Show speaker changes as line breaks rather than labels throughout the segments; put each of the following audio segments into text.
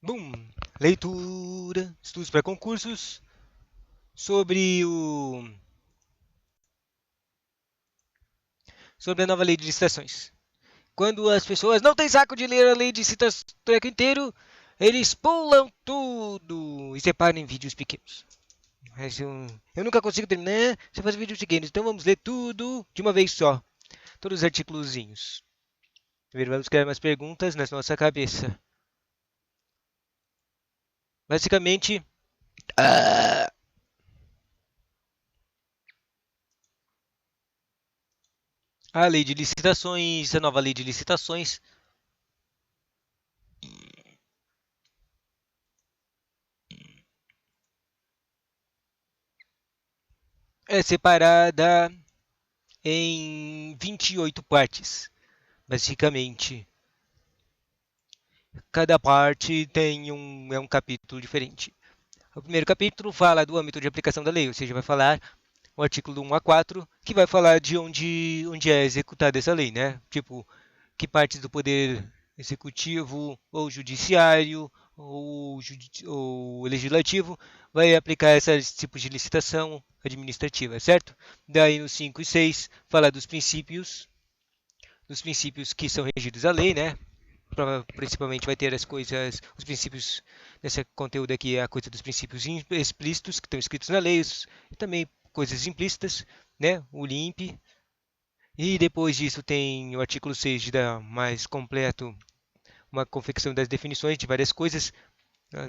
Bum! Leitura, estudos para concursos sobre sobre a nova lei de licitações. Quando as pessoas não têm saco de ler a lei de licitações treco inteiro, eles pulam tudo e separam em vídeos pequenos. Mas eu nunca consigo terminar se eu fazer vídeos pequenos, então vamos ler tudo de uma vez só. Todos os artículozinhos. Primeiro vamos criar umas perguntas na nossa cabeça. Basicamente, ah, a lei de licitações, a nova lei de licitações é separada em 28 partes. Basicamente, cada parte tem é um capítulo diferente. O primeiro capítulo fala do âmbito de aplicação da lei, ou seja, vai falar o artigo 1 a 4, que vai falar de onde é executada essa lei, né? Tipo, que partes do poder executivo ou judiciário ou legislativo vai aplicar esses tipos de licitação administrativa, certo? Daí no 5 e 6 fala dos princípios que são regidos à lei, né? Principalmente vai ter as coisas, os princípios nesse conteúdo aqui, é a coisa dos princípios explícitos que estão escritos na lei, e também coisas implícitas, né? O LIMP. E depois disso tem o artigo 6 da mais completo, uma confecção das definições de várias coisas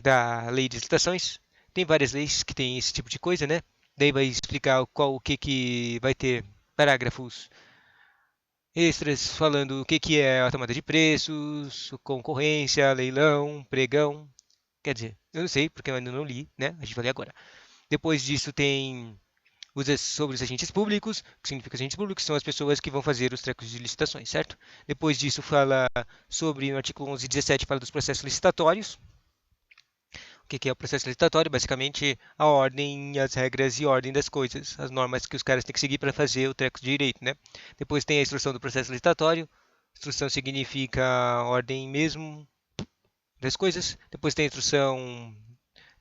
da lei de licitações. Tem várias leis que tem esse tipo de coisa, né? Daí vai explicar o que vai ter parágrafos extras falando o que é a tomada de preços, concorrência, leilão, pregão. Quer dizer, eu não sei porque eu ainda não li, né? A gente vai ler agora. Depois disso tem sobre os agentes públicos, que significa agentes públicos, são as pessoas que vão fazer os trecos de licitações, certo? Depois disso fala sobre, no artigo 11 e 17, fala dos processos licitatórios. O que é o processo licitatório? Basicamente, a ordem, as regras e ordem das coisas, as normas que os caras têm que seguir para fazer o treco de direito, né? Depois tem a instrução do processo licitatório. Instrução significa ordem mesmo das coisas. Depois tem a instrução,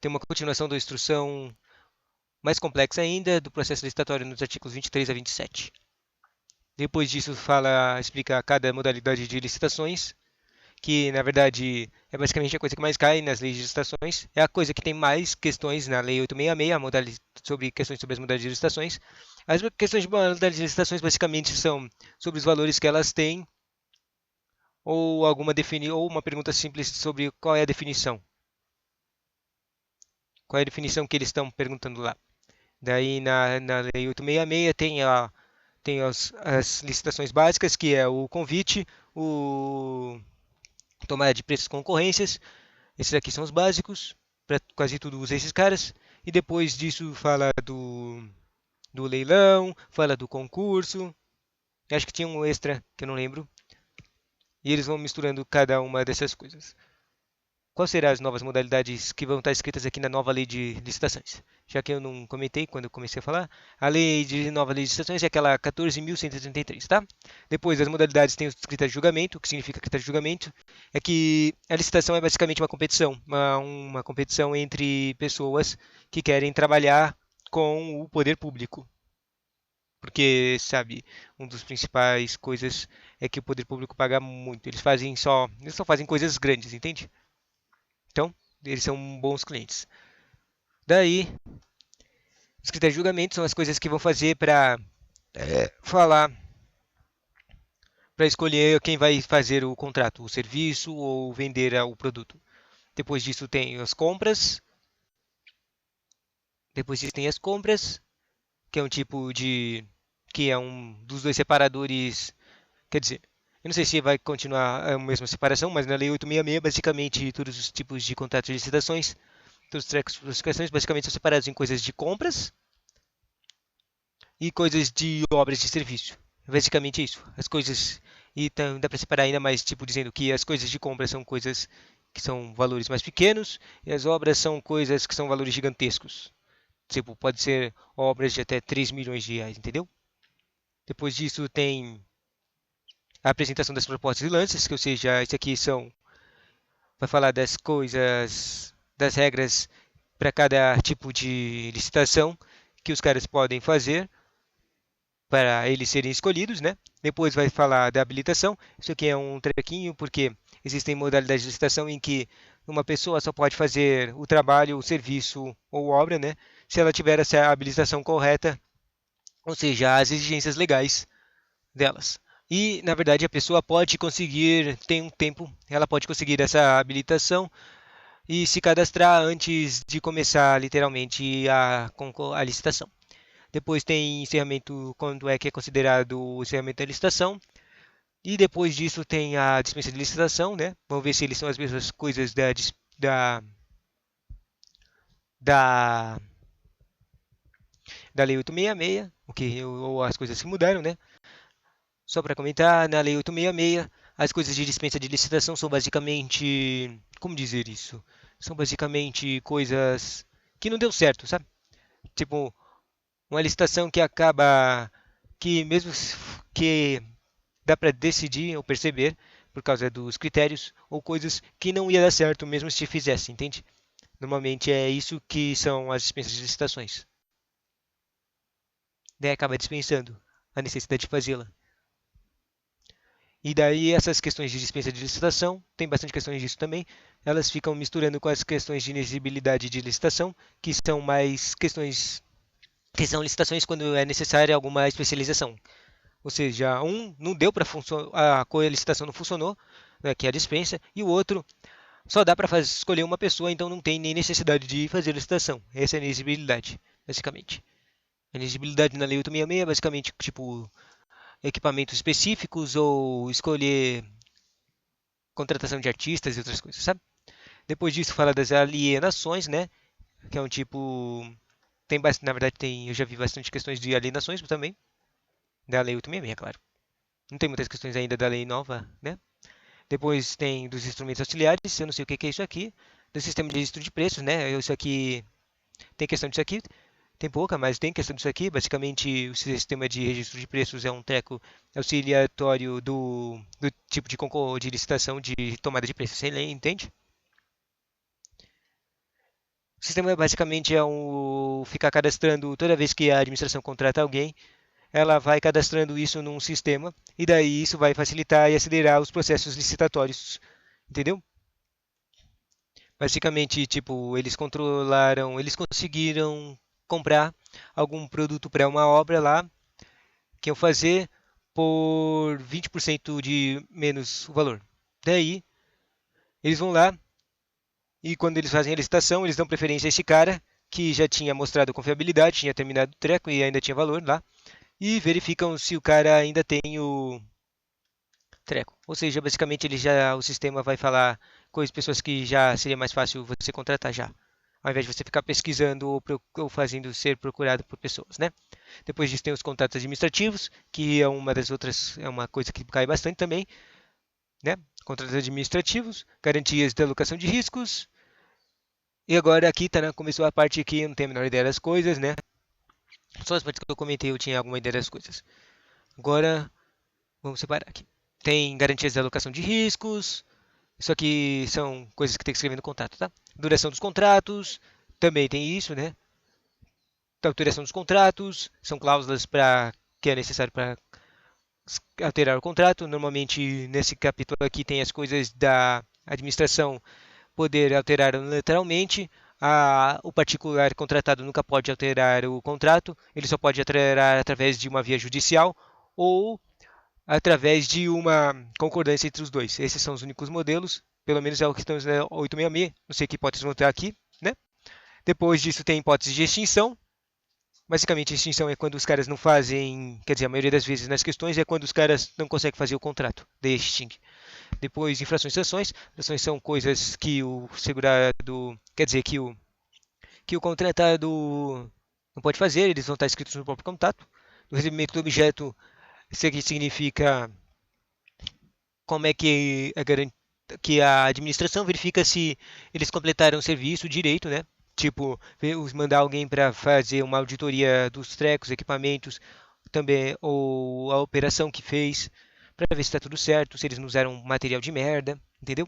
tem uma continuação da instrução mais complexa ainda do processo licitatório nos artigos 23 a 27. Depois disso explica cada modalidade de licitações, que na verdade é basicamente a coisa que mais cai nas leis de licitações. É a coisa que tem mais questões na Lei 866, sobre questões sobre as modalidades de licitações. As questões de modalidades de licitações basicamente são sobre os valores que elas têm, ou uma pergunta simples sobre qual é a definição. Qual é a definição que eles estão perguntando lá. Daí na Lei 866 tem as licitações básicas, que é o convite, o tomada de preços concorrências. Esses aqui são os básicos, para quase tudo usa esses caras. E depois disso fala do leilão, fala do concurso. Acho que tinha um extra que eu não lembro. E eles vão misturando cada uma dessas coisas. Quais serão as novas modalidades que vão estar escritas aqui na nova lei de licitações? Já que eu não comentei quando eu comecei a falar, a lei de nova lei de licitações é aquela 14.133, tá? Depois das modalidades tem os critérios de julgamento. O que significa critério de julgamento? É que a licitação é basicamente uma competição, uma competição entre pessoas que querem trabalhar com o poder público. Porque, sabe, um dos principais coisas é que o poder público paga muito. Eles só fazem coisas grandes, entende? Então, eles são bons clientes. Daí, os critérios de julgamento são as coisas que vão fazer para falar, para escolher quem vai fazer o contrato, o serviço ou vender o produto. Depois disso tem as compras. Depois disso tem as compras, que é um tipo de que é um dos dois separadores. Quer dizer, eu não sei se vai continuar a mesma separação, mas na Lei 866, basicamente, todos os tipos de contratos de licitações, todos os trecos de classificações, basicamente são separados em coisas de compras e coisas de obras de serviço. É basicamente isso. As coisas. E dá para separar ainda mais, tipo, dizendo que as coisas de compra são coisas que são valores mais pequenos e as obras são coisas que são valores gigantescos. Tipo, pode ser obras de até 3 milhões de reais, entendeu? Depois disso tem a apresentação das propostas e lances, que ou seja, isso aqui são vai falar das coisas, das regras para cada tipo de licitação que os caras podem fazer para eles serem escolhidos, né? Depois vai falar da habilitação. Isso aqui é um trequinho, porque existem modalidades de licitação em que uma pessoa só pode fazer o trabalho, o serviço ou obra, né? Se ela tiver essa habilitação correta, ou seja, as exigências legais delas. E, na verdade, a pessoa pode conseguir, tem um tempo, ela pode conseguir essa habilitação e se cadastrar antes de começar literalmente a licitação. Depois tem encerramento, quando é que é considerado o encerramento da licitação. E depois disso tem a dispensa de licitação, né? Vamos ver se eles são as mesmas coisas da, da, da Lei 866, ou as coisas que mudaram, né? Só para comentar, na Lei 866, as coisas de dispensa de licitação são basicamente. Como dizer isso? São basicamente coisas que não deu certo, sabe? Tipo, uma licitação que acaba. Que mesmo que dá para decidir ou perceber, por causa dos critérios, ou coisas que não ia dar certo mesmo se fizesse, entende? Normalmente é isso que são as dispensas de licitações. Daí acaba dispensando a necessidade de fazê-la. E daí essas questões de dispensa de licitação, tem bastante questões disso também, elas ficam misturando com as questões de inexigibilidade de licitação, que são mais questões que são licitações quando é necessária alguma especialização. Ou seja, um não deu para funcionar, a licitação não funcionou, né, que é a dispensa, e o outro só dá para escolher uma pessoa, então não tem nem necessidade de fazer licitação. Essa é a inexigibilidade, basicamente. A inexigibilidade na Lei 866 é basicamente tipo equipamentos específicos ou escolher contratação de artistas e outras coisas, sabe? Depois disso fala das alienações, né? Que é um tipo tem na verdade tem, eu já vi bastante questões de alienações também, da Lei 866, claro. Não tem muitas questões ainda da lei nova, né? Depois tem dos instrumentos auxiliares, eu não sei o que é isso aqui. Do sistema de registro de preços, né? Isso aqui tem questão disso aqui, tem pouca, mas tem questão disso aqui. Basicamente, o sistema de registro de preços é um treco auxiliatório do tipo de licitação de tomada de preço. Você entende? O sistema basicamente é ficar cadastrando toda vez que a administração contrata alguém, ela vai cadastrando isso num sistema e daí isso vai facilitar e acelerar os processos licitatórios, entendeu? Basicamente, tipo, eles controlaram, eles conseguiram comprar algum produto para uma obra lá que iam fazer por 20% de menos o valor. Daí, eles vão lá e quando eles fazem a licitação, eles dão preferência a esse cara que já tinha mostrado confiabilidade, tinha terminado o treco e ainda tinha valor lá, e verificam se o cara ainda tem o treco. Ou seja, basicamente o sistema vai falar com as pessoas que já seria mais fácil você contratar já, ao invés de você ficar pesquisando ou fazendo ser procurado por pessoas, né? Depois disso tem os contratos administrativos, que é uma das outras, é uma coisa que cai bastante também, né? Contratos administrativos, garantias de alocação de riscos. E agora aqui tá, né? Começou a parte que eu não tenho a menor ideia das coisas, né? Só as partes que eu comentei eu tinha alguma ideia das coisas. Agora vamos separar aqui. Tem garantias de alocação de riscos. Isso aqui são coisas que tem que escrever no contrato, tá? Duração dos contratos. Também tem isso, né? A alteração dos contratos. São cláusulas para que é necessário para alterar o contrato. Normalmente, nesse capítulo aqui, tem as coisas da administração poder alterar unilateralmente. O particular contratado nunca pode alterar o contrato. Ele só pode alterar através de uma via judicial ou através de uma concordância entre os dois. Esses são os únicos modelos, pelo menos é o que estamos na 866, não sei que hipóteses vão estar aqui, né? Depois disso tem hipótese de extinção. Basicamente, extinção é quando os caras não fazem, quer dizer, a maioria das vezes nas questões é quando os caras não conseguem fazer o contrato, daí extingue. Depois, infrações e sanções. Sanções são coisas que o segurado, quer dizer, que o contratado não pode fazer, eles vão estar escritos no próprio contrato. No recebimento do objeto, isso aqui significa como é que a administração verifica se eles completaram o serviço direito, né? Tipo, mandar alguém para fazer uma auditoria dos trecos, equipamentos, também, ou a operação que fez, para ver se está tudo certo, se eles não usaram material de merda, entendeu?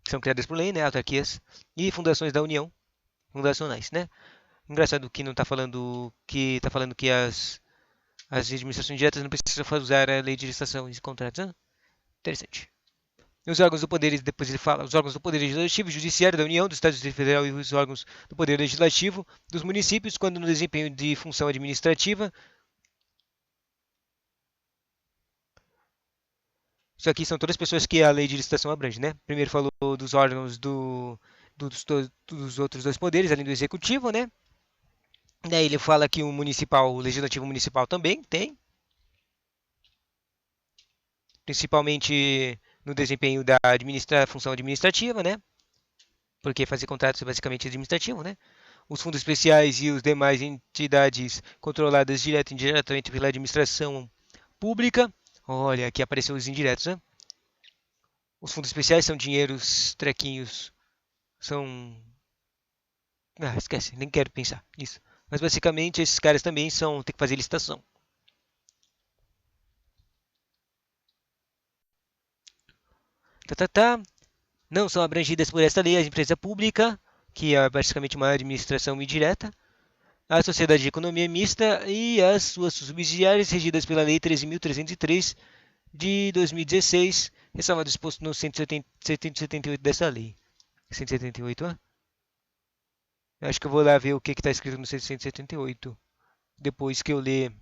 São criadas por lei, né? Autarquias e fundações da União, fundacionais, né? Engraçado que não está falando que está falando que as administrações diretas não precisam usar a lei de licitação e contratos. Ah, interessante. E os órgãos do poder, depois ele fala, os órgãos do poder legislativo e judiciário da União, do Estado Federal e os órgãos do poder legislativo dos municípios, quando no desempenho de função administrativa. Isso aqui são todas as pessoas que a lei de licitação abrange, né? Primeiro falou dos órgãos dos outros dois poderes, além do executivo, né? Daí ele fala que o municipal, o legislativo municipal também tem, principalmente no desempenho da função administrativa, né? Porque fazer contratos é basicamente administrativo, né? Os fundos especiais e os demais entidades controladas direta e indiretamente pela administração pública. Olha, aqui apareceu os indiretos, né? Os fundos especiais são dinheiros, trequinhos, são. Ah, esquece, nem quero pensar nisso. Mas basicamente esses caras também são. Tem que fazer licitação. Tá, tá, tá. Não são abrangidas por esta lei a empresa pública, que é basicamente uma administração indireta, a sociedade de economia mista e as suas subsidiárias regidas pela Lei 13.303 de 2016, ressalvado disposto no 178 dessa lei. 178, ah? Acho que eu vou lá ver o que está escrito no 178, depois que eu ler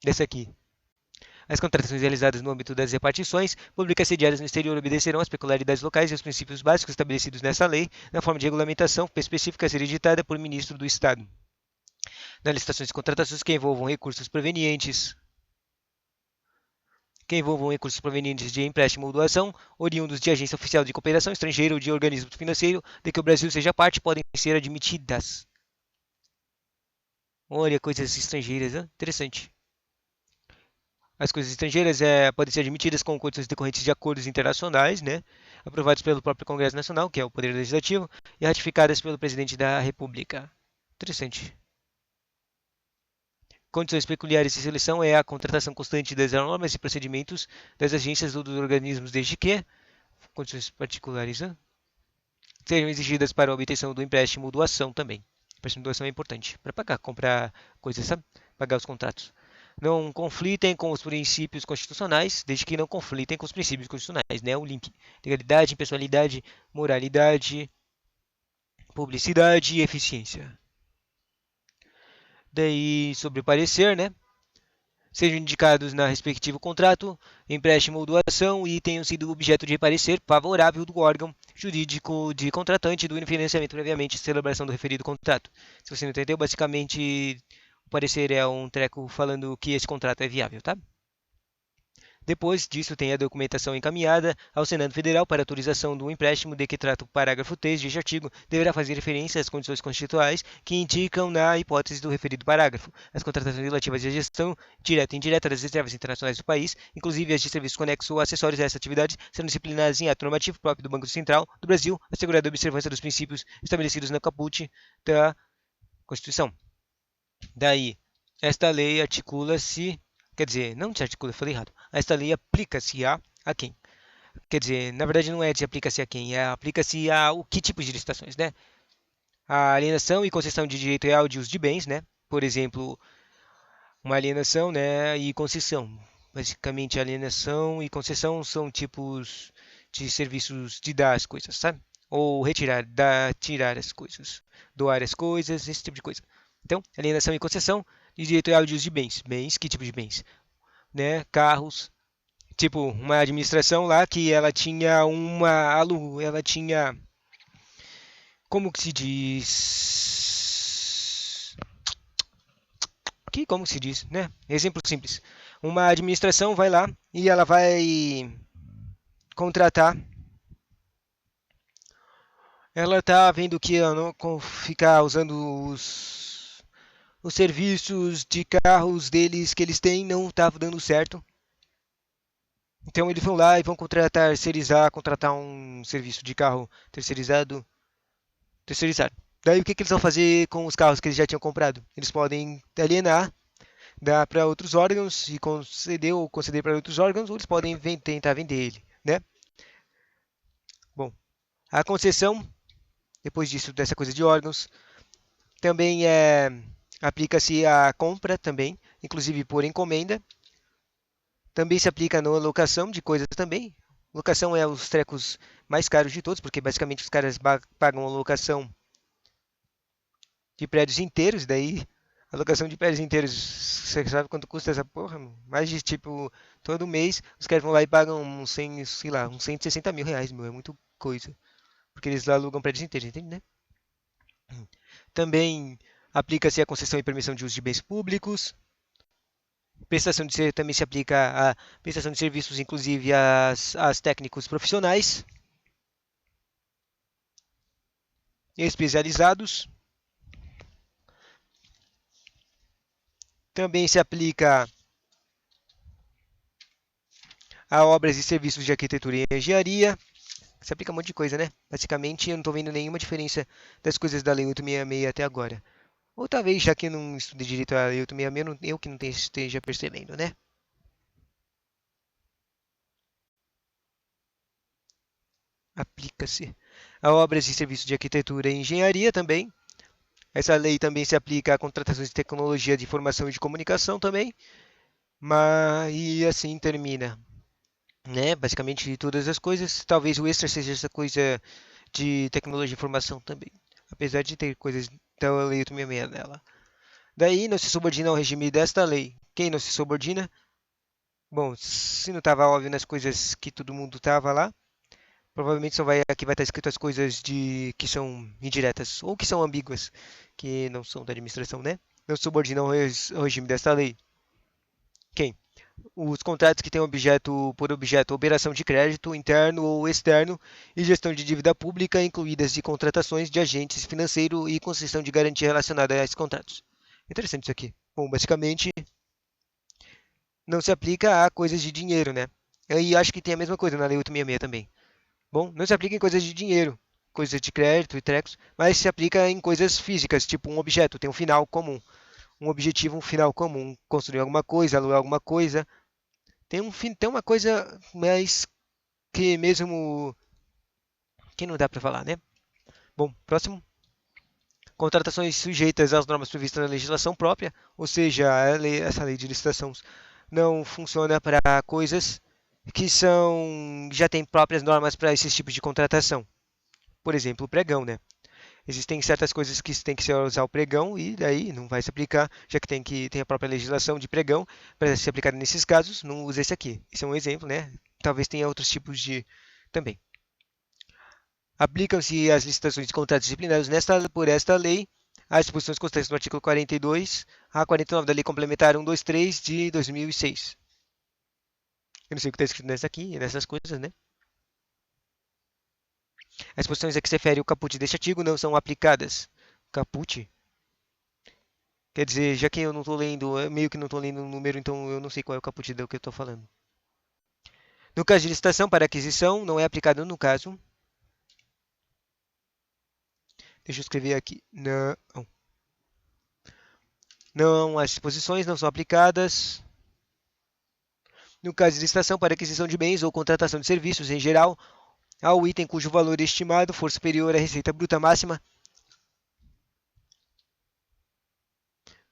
dessa aqui. As contratações realizadas no âmbito das repartições públicas sediadas no exterior obedecerão às peculiaridades locais e aos princípios básicos estabelecidos nesta lei, na forma de regulamentação específica a ser editada por ministro do Estado. Nas licitações e contratações que envolvam recursos provenientes de empréstimo ou doação, oriundos de agência oficial de cooperação estrangeira ou de organismo financeiro de que o Brasil seja parte, podem ser admitidas. Olha, coisas estrangeiras, hein? Interessante. As coisas estrangeiras podem ser admitidas com condições decorrentes de acordos internacionais, né, aprovados pelo próprio Congresso Nacional, que é o Poder Legislativo, e ratificadas pelo Presidente da República. Interessante. Condições peculiares de seleção é a contratação constante das normas e procedimentos das agências ou dos organismos, desde que condições particulares, né, sejam exigidas para a obtenção do empréstimo ou doação também. O empréstimo e doação é importante para pagar, comprar coisas, sabe? Pagar os contratos. Não conflitem com os princípios constitucionais, desde que não conflitem com os princípios constitucionais, né? O link. Legalidade, impessoalidade, moralidade, publicidade e eficiência. Daí, sobre o parecer, né? Sejam indicados na respectivo contrato, empréstimo ou doação e tenham sido objeto de parecer favorável do órgão jurídico de contratante do financiamento previamente à celebração do referido contrato. Se você não entendeu, basicamente o parecer é um treco falando que esse contrato é viável, tá? Depois disso, tem a documentação encaminhada ao Senado Federal para autorização do empréstimo de que trata o parágrafo 3 deste artigo, deverá fazer referência às condições constitucionais que indicam na hipótese do referido parágrafo. As contratações relativas à gestão direta e indireta das reservas internacionais do país, inclusive as de serviços conexos ou acessórios a essa atividade, serão disciplinadas em ato normativo próprio do Banco Central do Brasil, assegurada a observância dos princípios estabelecidos na caput da Constituição. Daí, esta lei articula-se. Quer dizer, não se articula, falei errado. Esta lei aplica-se a quem? Quer dizer, na verdade não é de aplica-se a quem, é aplica-se a o que tipo de licitações, né? A alienação e concessão de direito real de uso de bens, né? Por exemplo, uma alienação, né, e concessão. Basicamente, alienação e concessão são tipos de serviços de dar as coisas, sabe? Ou retirar, dar, tirar as coisas, doar as coisas, esse tipo de coisa. Então, alienação e concessão de direito real de uso de bens. Bens, que tipo de bens? Né? Carros, tipo uma administração lá que ela tinha ela tinha, como que se diz? Como se diz, né? Exemplo simples. Uma administração vai lá e ela vai contratar. Ela tá vendo que ela não ficar usando os serviços de carros deles que eles têm não tá dando certo. Então eles vão lá e vão contratar um serviço de carro terceirizado. Daí o que, que eles vão fazer com os carros que eles já tinham comprado? Eles podem alienar, dar para outros órgãos e conceder para outros órgãos, ou eles podem tentar vender ele, né? Bom, A concessão, depois disso, dessa coisa de órgãos, também aplica-se a compra também, inclusive por encomenda. Também se aplica na locação de coisas também. Locação é os trecos mais caros de todos, porque basicamente os caras pagam a locação de prédios inteiros, daí a locação de prédios inteiros, você sabe quanto custa essa porra? Mais de tipo, todo mês os caras vão lá e pagam uns 100, sei lá, uns 160 mil reais, meu, é muito coisa. Porque eles lá alugam prédios inteiros, entende, né? Também aplica-se a concessão e permissão de uso de bens públicos. Prestação de também se aplica a prestação de serviços, inclusive as técnicos profissionais especializados. Também se aplica a obras e serviços de arquitetura e engenharia. Se aplica um monte de coisa, né? Basicamente, eu não estou vendo nenhuma diferença das coisas da Lei 866 até agora. Ou talvez, já que eu não estudei direito a Lei 866, eu que não esteja percebendo, né? Aplica-se a obras e serviços de arquitetura e engenharia também. Essa lei também se aplica a contratações de tecnologia de informação e de comunicação também. Mas e assim termina, né? Basicamente todas as coisas. Talvez o extra seja essa coisa de tecnologia de informação também. Apesar de ter coisas da lei 866 nela. Daí não se subordina ao regime desta lei. Quem não se subordina? Bom, se não estava óbvio nas coisas que todo mundo estava lá, provavelmente só vai aqui vai estar escrito as coisas de que são indiretas ou que são ambíguas, que não são da administração, né? Não se subordinam ao regime desta lei. Quem? Os contratos que têm objeto por objeto operação de crédito interno ou externo e gestão de dívida pública, incluídas de contratações de agentes financeiros e concessão de garantia relacionada a esses contratos. Interessante isso aqui. Bom, basicamente não se aplica a coisas de dinheiro, né? E acho que tem a mesma coisa na Lei 866 também. Bom, não se aplica em coisas de dinheiro, coisas de crédito e trecos, mas se aplica em coisas físicas, tipo um objeto, tem um final comum, um objetivo, um final comum, construir alguma coisa, alugar alguma coisa. Tem uma coisa mais que mesmo que não dá para falar, né? Bom, próximo. Contratações sujeitas às normas previstas na legislação própria, ou seja, essa lei de licitações não funciona para coisas que são já tem próprias normas para esses tipos de contratação. Por exemplo, o pregão, né? Existem certas coisas que tem que se usar o pregão e daí não vai se aplicar, já que tem a própria legislação de pregão para se aplicar nesses casos, não usa esse aqui. Esse é um exemplo, né? Talvez tenha outros tipos de também. Aplicam-se as licitações de contratos disciplinares por esta lei as disposições constantes no artigo 42 a 49 da Lei Complementar 123 de 2006. Eu não sei o que está escrito nessa aqui, nessas coisas, né? As disposições a que se refere o caput deste artigo não são aplicadas. Caput? Quer dizer, já que eu não estou lendo, eu meio que não estou lendo o número, então eu não sei qual é o caput do que eu estou falando. No caso de licitação para aquisição, não é aplicado no caso. Deixa eu escrever aqui. Não. Não, as disposições não são aplicadas. No caso de licitação para aquisição de bens ou contratação de serviços em geral, ao item cujo valor estimado for superior à receita bruta máxima,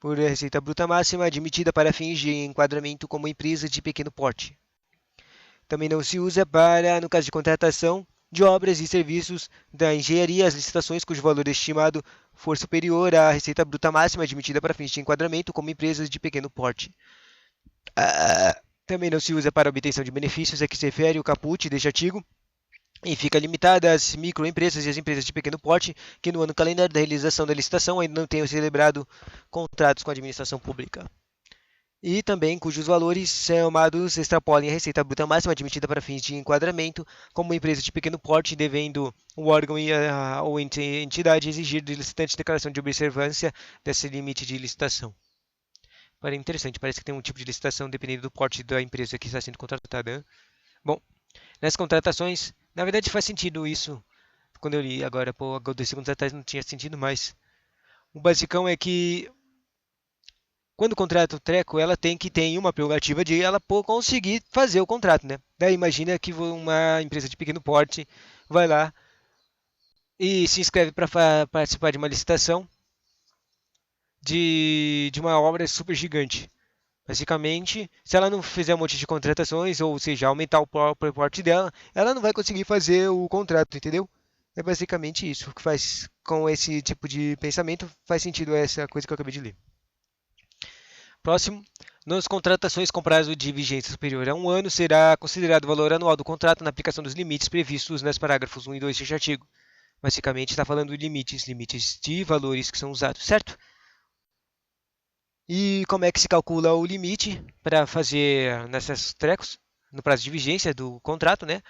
por receita bruta máxima admitida para fins de enquadramento como empresa de pequeno porte. Também não se usa para, no caso de contratação de obras e serviços da engenharia, as licitações cujo valor estimado for superior à receita bruta máxima admitida para fins de enquadramento como empresas de pequeno porte. Também não se usa para obtenção de benefícios a que se refere o caput deste artigo e fica limitada às microempresas e às empresas de pequeno porte que no ano calendário da realização da licitação ainda não tenham celebrado contratos com a administração pública. E também cujos valores somados extrapolem a receita bruta máxima admitida para fins de enquadramento como empresa de pequeno porte, devendo o órgão ou entidade exigir do licitante declaração de observância desse limite de licitação. Parece interessante, parece que tem um tipo de licitação dependendo do porte da empresa que está sendo contratada. Bom, nas contratações, na verdade faz sentido isso. Quando eu li agora, pô, 2 segundos atrás não tinha sentido mais. O basicão é que quando contrata o treco, ela tem que ter uma prerrogativa de ela conseguir fazer o contrato, né? Daí imagina que uma empresa de pequeno porte vai lá e se inscreve para participar de uma licitação de uma obra super gigante. Basicamente, se ela não fizer um monte de contratações, ou seja, aumentar o próprio porte dela, ela não vai conseguir fazer o contrato, entendeu? É basicamente isso que faz com esse tipo de pensamento, faz sentido essa coisa que eu acabei de ler. Próximo, nas contratações com prazo de vigência superior a um ano, será considerado o valor anual do contrato na aplicação dos limites previstos nos parágrafos 1 e 2 deste artigo. Basicamente, está falando de limites de valores que são usados, certo? E como é que se calcula o limite para fazer nessas trecos, no prazo de vigência do contrato, né?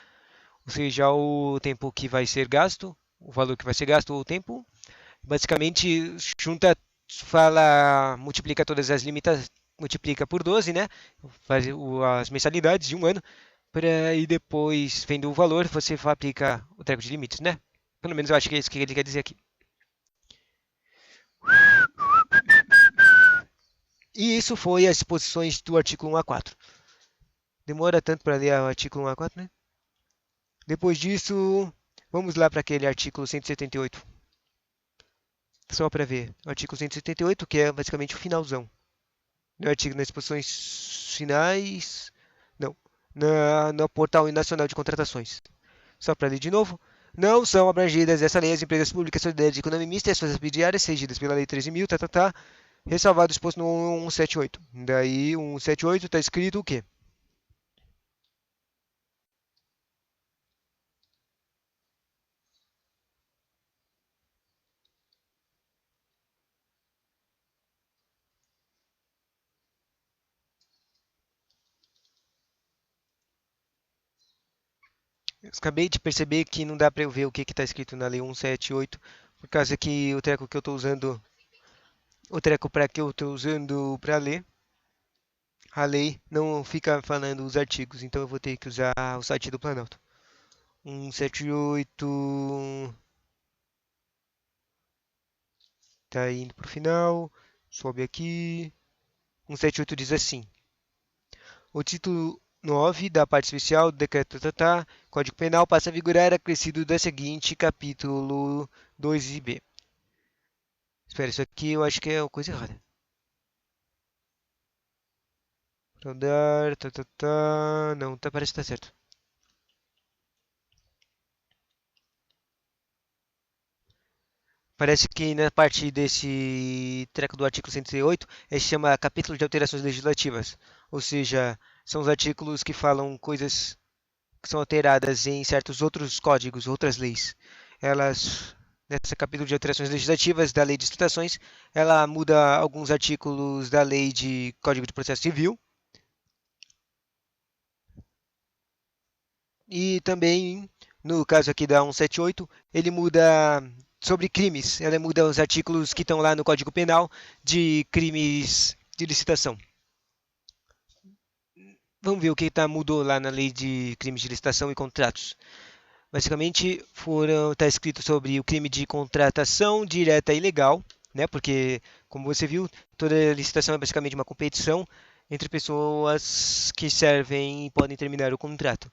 Ou seja, o tempo que vai ser gasto, o valor que vai ser gasto, ou o tempo. Basicamente, junta, fala, multiplica todas as limitas, multiplica por 12, né? Faz as mensalidades de um ano, e depois, vendo o valor, você aplica o treco de limites, né? Pelo menos eu acho que é isso que ele quer dizer aqui. E isso foi as disposições do artigo 1 a 4. Demora tanto para ler o artigo 1 a 4, né? Depois disso, vamos lá para aquele artigo 178. Só para ver. O artigo 178, que é basicamente o finalzão. No artigo nas disposições finais. Não. No Portal Nacional de Contratações. Só para ler de novo. Não são abrangidas essa lei as empresas públicas solidárias de economia mista e as suas subsidiárias, regidas pela Lei 13.000, ressalvado o exposto no 178. Daí, 178 está escrito o quê? Eu acabei de perceber que não dá para eu ver o que está escrito na Lei 178, por causa que o treco que eu estou usando, o treco para que eu estou usando para ler, a lei não fica falando os artigos, então eu vou ter que usar o site do Planalto. 178 tá indo para o final, sobe aqui. 178 diz assim: o título 9 da parte especial do decreto Código Penal passa a vigorar acrescido da seguinte capítulo 2b. Espera, isso aqui eu acho que é a coisa errada. Rodar, não, parece que tá certo. Parece que na parte desse treco do artigo 108, ele chama capítulo de alterações legislativas. Ou seja, são os artículos que falam coisas que são alteradas em certos outros códigos, outras leis. Elas, nesse capítulo de alterações legislativas da Lei de Licitações, ela muda alguns artículos da Lei de Código de Processo Civil e também, no caso aqui da 178, ele muda sobre crimes. Ela muda os artículos que estão lá no Código Penal de crimes de licitação. Vamos ver o que mudou lá na lei de crimes de licitação e contratos. Basicamente, está escrito sobre o crime de contratação direta e ilegal, né? Porque, como você viu, toda licitação é basicamente uma competição entre pessoas que servem e podem terminar o contrato.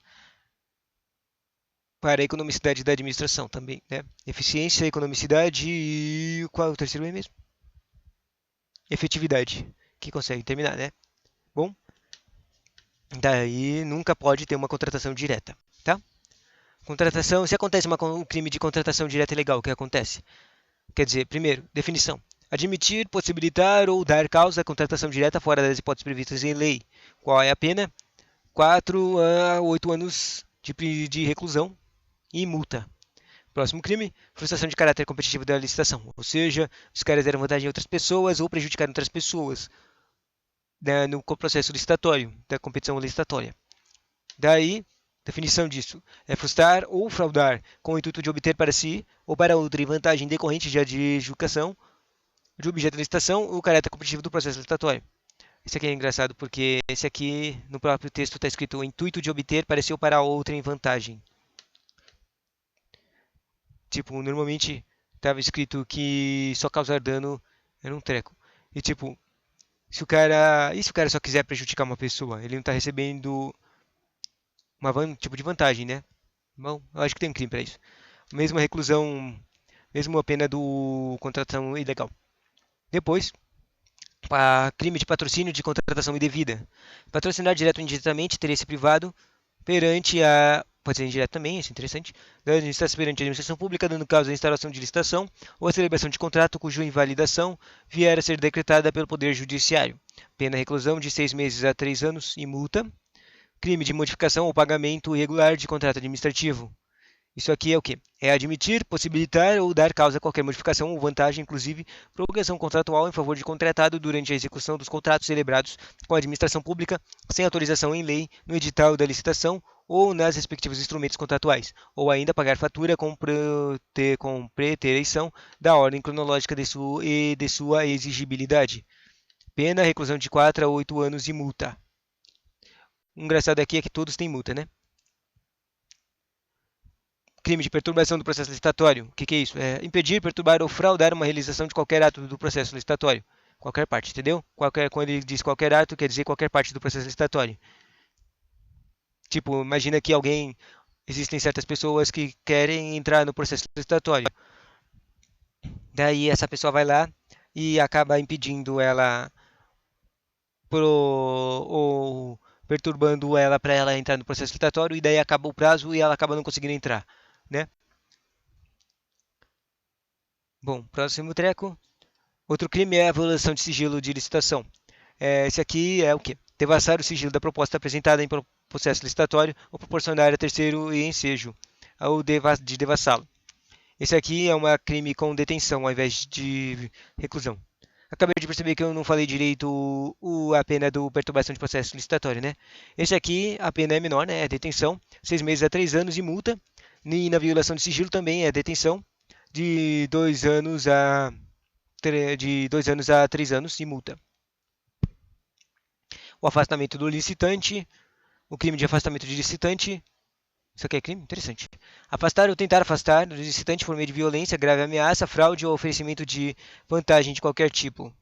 Para a economicidade da administração também, né? Eficiência, economicidade e qual é o terceiro E mesmo? Efetividade, que consegue terminar, né? Bom, daí nunca pode ter uma contratação direta, tá? Contratação, se acontece um crime de contratação direta ilegal, o que acontece? Quer dizer, primeiro, definição. Admitir, possibilitar ou dar causa à contratação direta fora das hipóteses previstas em lei. Qual é a pena? 4 a 8 anos de reclusão e multa. Próximo crime, frustração de caráter competitivo da licitação. Ou seja, os caras deram vantagem a outras pessoas ou prejudicaram outras pessoas, né, no processo licitatório, da competição licitatória. Daí, definição disso é frustrar ou fraudar com o intuito de obter para si ou para outra vantagem decorrente de adjudicação de objeto de licitação o caráter competitivo do processo licitatório. Isso aqui é engraçado porque esse aqui no próprio texto está escrito o intuito de obter para si ou para outra em vantagem. Tipo, normalmente estava escrito que só causar dano era um treco. E tipo, se o cara. E se o cara só quiser prejudicar uma pessoa? Ele não está recebendo tipo de vantagem, né? Bom, eu acho que tem um crime para isso. Mesmo a reclusão mesmo a pena do contratação ilegal. Depois, crime de patrocínio de contratação indevida. Patrocinar direto ou indiretamente interesse privado perante a. Pode ser indireto também, isso é interessante. Da administração perante a administração pública, dando causa à instauração de licitação ou à celebração de contrato cuja invalidação vier a ser decretada pelo Poder Judiciário. Pena reclusão de 6 meses a 3 anos e multa. Crime de modificação ou pagamento irregular de contrato administrativo. Isso aqui é o quê? É admitir, possibilitar ou dar causa a qualquer modificação ou vantagem, inclusive prorrogação contratual em favor de contratado durante a execução dos contratos celebrados com a administração pública sem autorização em lei, no edital da licitação ou nas respectivos instrumentos contratuais, ou ainda pagar fatura com preterição da ordem cronológica de sua exigibilidade. Pena, reclusão de 4 a 8 anos e multa. O engraçado aqui é que todos têm multa, né? Crime de perturbação do processo licitatório. O que, que é isso? É impedir, perturbar ou fraudar uma realização de qualquer ato do processo licitatório. Qualquer parte, entendeu? Quando ele diz qualquer ato, quer dizer qualquer parte do processo licitatório. Tipo, imagina que existem certas pessoas que querem entrar no processo licitatório. Daí essa pessoa vai lá e acaba impedindo ela ou perturbando ela para ela entrar no processo licitatório e daí acaba o prazo e ela acaba não conseguindo entrar, né? Bom, próximo treco. Outro crime é a violação de sigilo de licitação. Esse aqui é o quê? Devassar o sigilo da proposta apresentada em processo licitatório ou proporcionar a terceiro e ensejo ou de devassá-lo. Esse aqui é um crime com detenção ao invés de reclusão. Acabei de perceber que eu não falei direito a pena do perturbação de processo licitatório, né? Esse aqui, a pena é menor, né? É detenção, 6 meses a 3 anos e multa. E na violação de sigilo também é detenção de 2 anos de 2 anos a 3 anos e multa. O afastamento do licitante, o crime de afastamento de licitante. Isso aqui é crime? Interessante. Afastar ou tentar afastar do licitante por meio de violência, grave ameaça, fraude ou oferecimento de vantagem de qualquer tipo.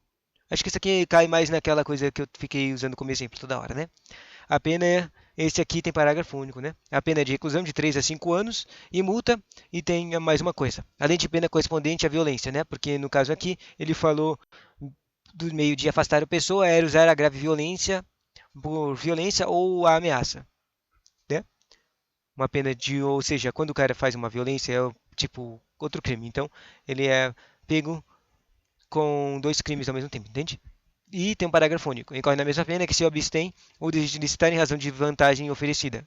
Acho que isso aqui cai mais naquela coisa que eu fiquei usando como exemplo toda hora, né? A pena é. Esse aqui tem parágrafo único, né? A pena é de reclusão de 3 a 5 anos e multa. E tem mais uma coisa. Além de pena correspondente à violência, né? Porque no caso aqui ele falou do meio de afastar a pessoa era usar a grave violência por violência ou a ameaça, né? Uma pena de, ou seja, quando o cara faz uma violência é tipo outro crime. Então ele é pego com dois crimes ao mesmo tempo, entende? E tem um parágrafo único. Incorre na mesma pena que se abstém ou desiste de licitar em razão de vantagem oferecida.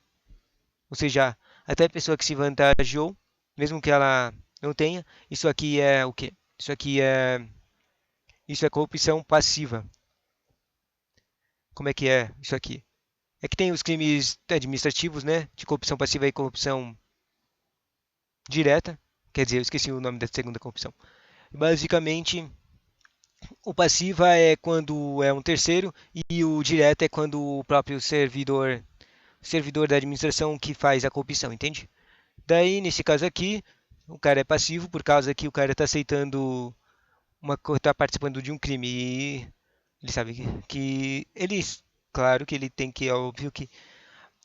Ou seja, até a pessoa que se vantageou, mesmo que ela não tenha, isso aqui é o quê? Isso é corrupção passiva. Como é que é isso aqui? É que tem os crimes administrativos, né? De corrupção passiva e corrupção direta. Quer dizer, eu esqueci o nome da segunda corrupção. Basicamente, o passiva é quando é um terceiro e o direto é quando o próprio servidor da administração que faz a corrupção, entende? Daí, nesse caso aqui, o cara é passivo por causa que o cara está aceitando está participando de um crime e ele sabe que ele, claro que ele tem que, é óbvio que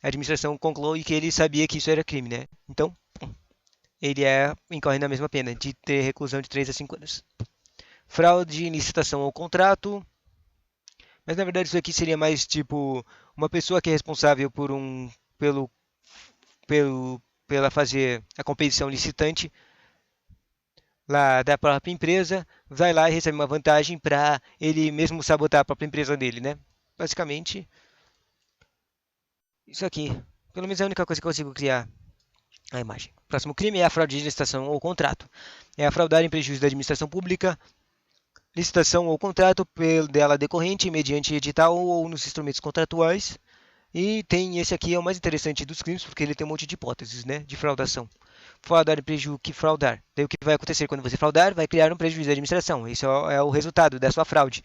a administração conclui que ele sabia que isso era crime, né? Então, ele incorre na mesma pena de ter reclusão de 3 a 5 anos. Fraude em licitação ou contrato. Mas na verdade isso aqui seria mais tipo uma pessoa que é responsável pelo, pela fazer a competição licitante lá da própria empresa, vai lá e recebe uma vantagem para ele mesmo sabotar a própria empresa dele, né? Basicamente, isso aqui. Pelo menos é a única coisa que eu consigo criar a imagem. Próximo crime é a fraude de licitação ou contrato. É a fraudar em prejuízo da administração pública, licitação ou contrato dela decorrente mediante edital ou nos instrumentos contratuais. E tem esse aqui é o mais interessante dos crimes porque ele tem um monte de hipóteses, né, de fraudação. Fraudar e prejuízo que fraudar. Daí o que vai acontecer quando você fraudar? Vai criar um prejuízo à administração. Isso é o resultado da sua fraude.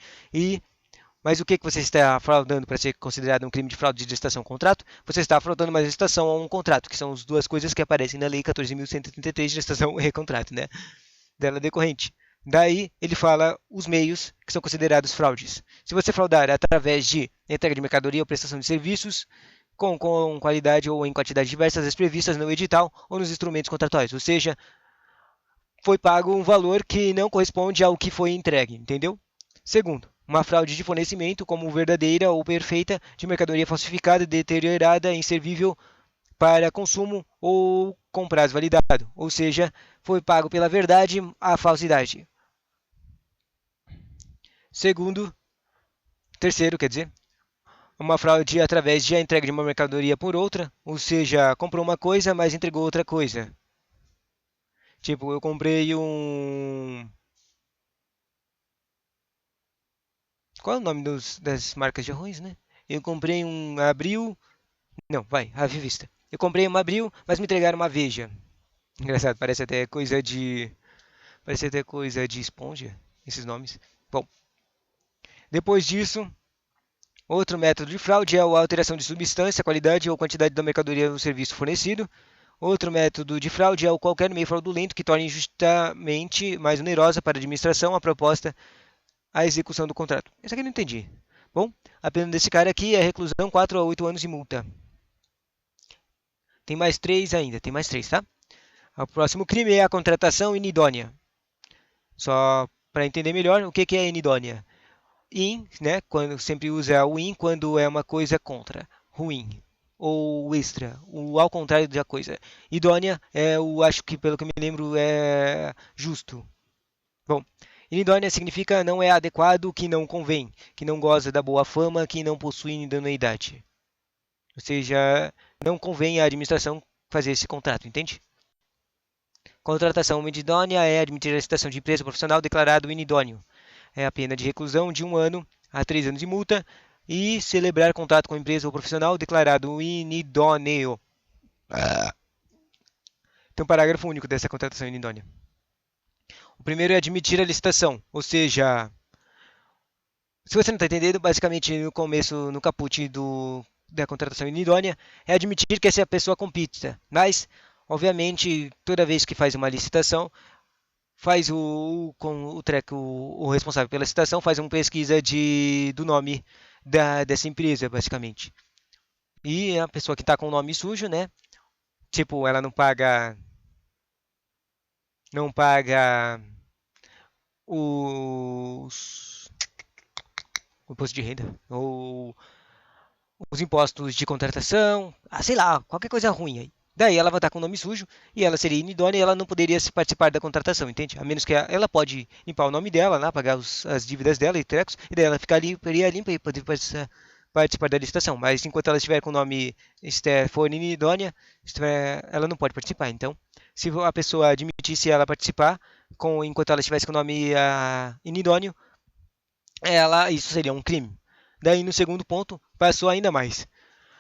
Mas o que você está fraudando para ser considerado um crime de fraude de licitação ou contrato? Você está fraudando uma licitação ou um contrato, que são as duas coisas que aparecem na Lei 14.133 de licitação e contrato, né? Dela decorrente. Daí ele fala os meios que são considerados fraudes. Se você fraudar através de entrega de mercadoria ou prestação de serviços, com qualidade ou em quantidade diversas as previstas no edital ou nos instrumentos contratuais, ou seja, foi pago um valor que não corresponde ao que foi entregue, entendeu? Segundo, uma fraude de fornecimento, como verdadeira ou perfeita, de mercadoria falsificada, deteriorada, inservível para consumo ou com prazo validado, ou seja, foi pago pela verdade a falsidade. Segundo, terceiro, quer dizer, uma fraude através de a entrega de uma mercadoria por outra, ou seja, comprou uma coisa, mas entregou outra coisa. Tipo, eu comprei um. Qual é o nome das marcas de arroz, né? Eu comprei um Abril. Não, vai, a Vivista. Eu comprei uma Abril, mas me entregaram uma Veja. Engraçado, parece até coisa de. Parece até coisa de esponja, esses nomes. Bom, depois disso, outro método de fraude é a alteração de substância, qualidade ou quantidade da mercadoria ou serviço fornecido. Outro método de fraude é o qualquer meio fraudulento que torne injustamente mais onerosa para a administração a proposta a execução do contrato. Isso aqui eu não entendi. Bom, a pena desse cara aqui é reclusão 4 a 8 anos e multa. Tem mais três ainda, tem mais três, tá? O próximo crime é a contratação inidônea. Só para entender melhor, o que é inidônea? In, né? Quando sempre usa o in quando é uma coisa contra, ruim. Ou extra, o ao contrário da coisa. Idônea é o, acho que pelo que eu me lembro, é justo. Bom, inidônea significa não é adequado, que não convém, que não goza da boa fama, que não possui idoneidade. Ou seja, não convém à administração fazer esse contrato, entende? Contratação inidônea é admitir a licitação de empresa profissional declarado inidôneo. É a pena de reclusão de 1 ano a 3 anos de multa e celebrar contrato com empresa ou profissional declarado inidôneo. Então, parágrafo único dessa contratação inidônea. O primeiro é admitir a licitação, ou seja, se você não está entendendo, basicamente no começo, no caput da contratação inidônea, é admitir que essa pessoa compita. Mas, obviamente, toda vez que faz uma licitação, faz o responsável pela licitação faz uma pesquisa do nome dessa empresa, basicamente. E a pessoa que está com o nome sujo, né? Tipo, ela não paga os o imposto de renda ou os impostos de contratação, sei lá, qualquer coisa ruim aí. Daí ela vai estar com o nome sujo e ela seria inidônea e ela não poderia participar da contratação, entende? A menos que ela pode limpar o nome dela, lá, pagar as dívidas dela e trecos, e daí ela ficaria limpa e poderia participar da licitação. Mas enquanto ela estiver com o nome for inidônea, ela não pode participar. Então, se a pessoa admitisse ela participar, enquanto ela estivesse com o nome inidôneo, isso seria um crime. Daí, no segundo ponto, passou ainda mais.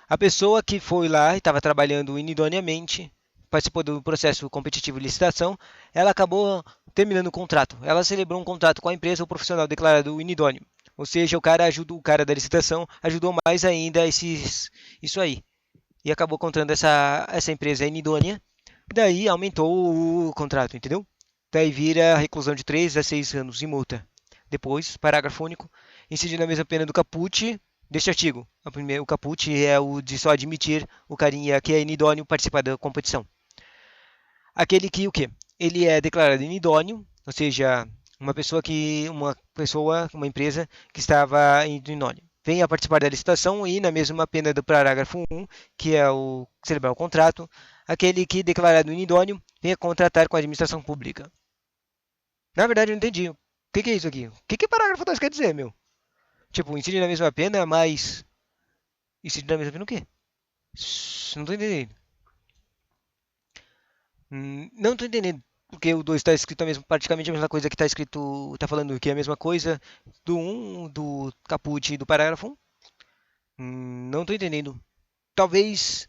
A pessoa que foi lá e estava trabalhando inidoneamente, participou do processo competitivo de licitação, ela acabou terminando o contrato. Ela celebrou um contrato com a empresa ou profissional declarado inidôneo. Ou seja, o cara da licitação ajudou mais ainda isso aí. E acabou contratando essa empresa inidônea. Daí aumentou o contrato, entendeu? Daí vira reclusão de 3 a 6 anos e multa. Depois, parágrafo único, incidindo a mesma pena do caput deste artigo. O caput é o de só admitir o carinha que é inidôneo participar da competição. Aquele que o quê? Ele é declarado inidôneo, ou seja, uma empresa que estava inidônea. Vem a participar da licitação e, na mesma pena do parágrafo 1, que é o celebrar o contrato, aquele que, declarado inidôneo, vem a contratar com a administração pública. Na verdade, eu não entendi. O que é isso aqui? O que parágrafo 2 quer dizer, meu? Tipo, incide na mesma pena, mas. Incide na mesma pena o quê? Não tô entendendo. Não tô entendendo. Porque o 2 está escrito praticamente a mesma coisa que está escrito. Tá falando que é a mesma coisa do 1, do caput e do parágrafo 1. Não tô entendendo. Talvez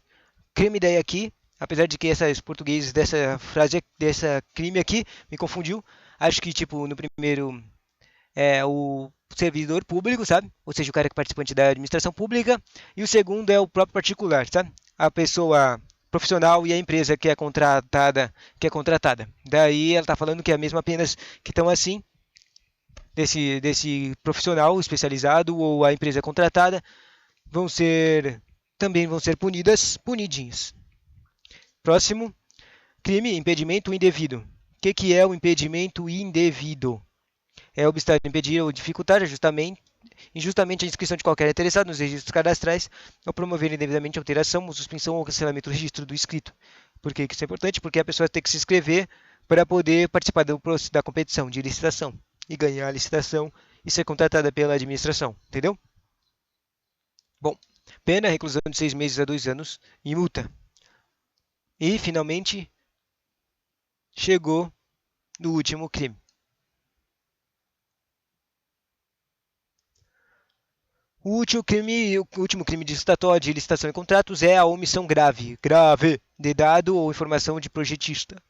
crie uma ideia aqui. Apesar de que esses portugueses dessa frase, dessa crime aqui, me confundiu. Acho que, tipo, no primeiro é o servidor público, sabe? Ou seja, o cara que é participante da administração pública. E o segundo é o próprio particular, sabe? A pessoa profissional e a empresa que é contratada. Daí ela está falando que é mesmo apenas que estão assim, desse profissional especializado ou a empresa contratada, também vão ser punidinhas. Próximo, crime, impedimento indevido, que é o impedimento indevido? É obstar, impedir ou dificultar injustamente a inscrição de qualquer interessado nos registros cadastrais ou promover indevidamente a alteração, suspensão ou cancelamento do registro do inscrito. Por que isso é importante? Porque a pessoa tem que se inscrever para poder participar da competição de licitação e ganhar a licitação e ser contratada pela administração, entendeu? Bom, pena, reclusão de 6 meses a 2 anos e multa. E, finalmente, chegou no último crime. O último crime de licitação e contratos é a omissão grave, de dado ou informação de projetista.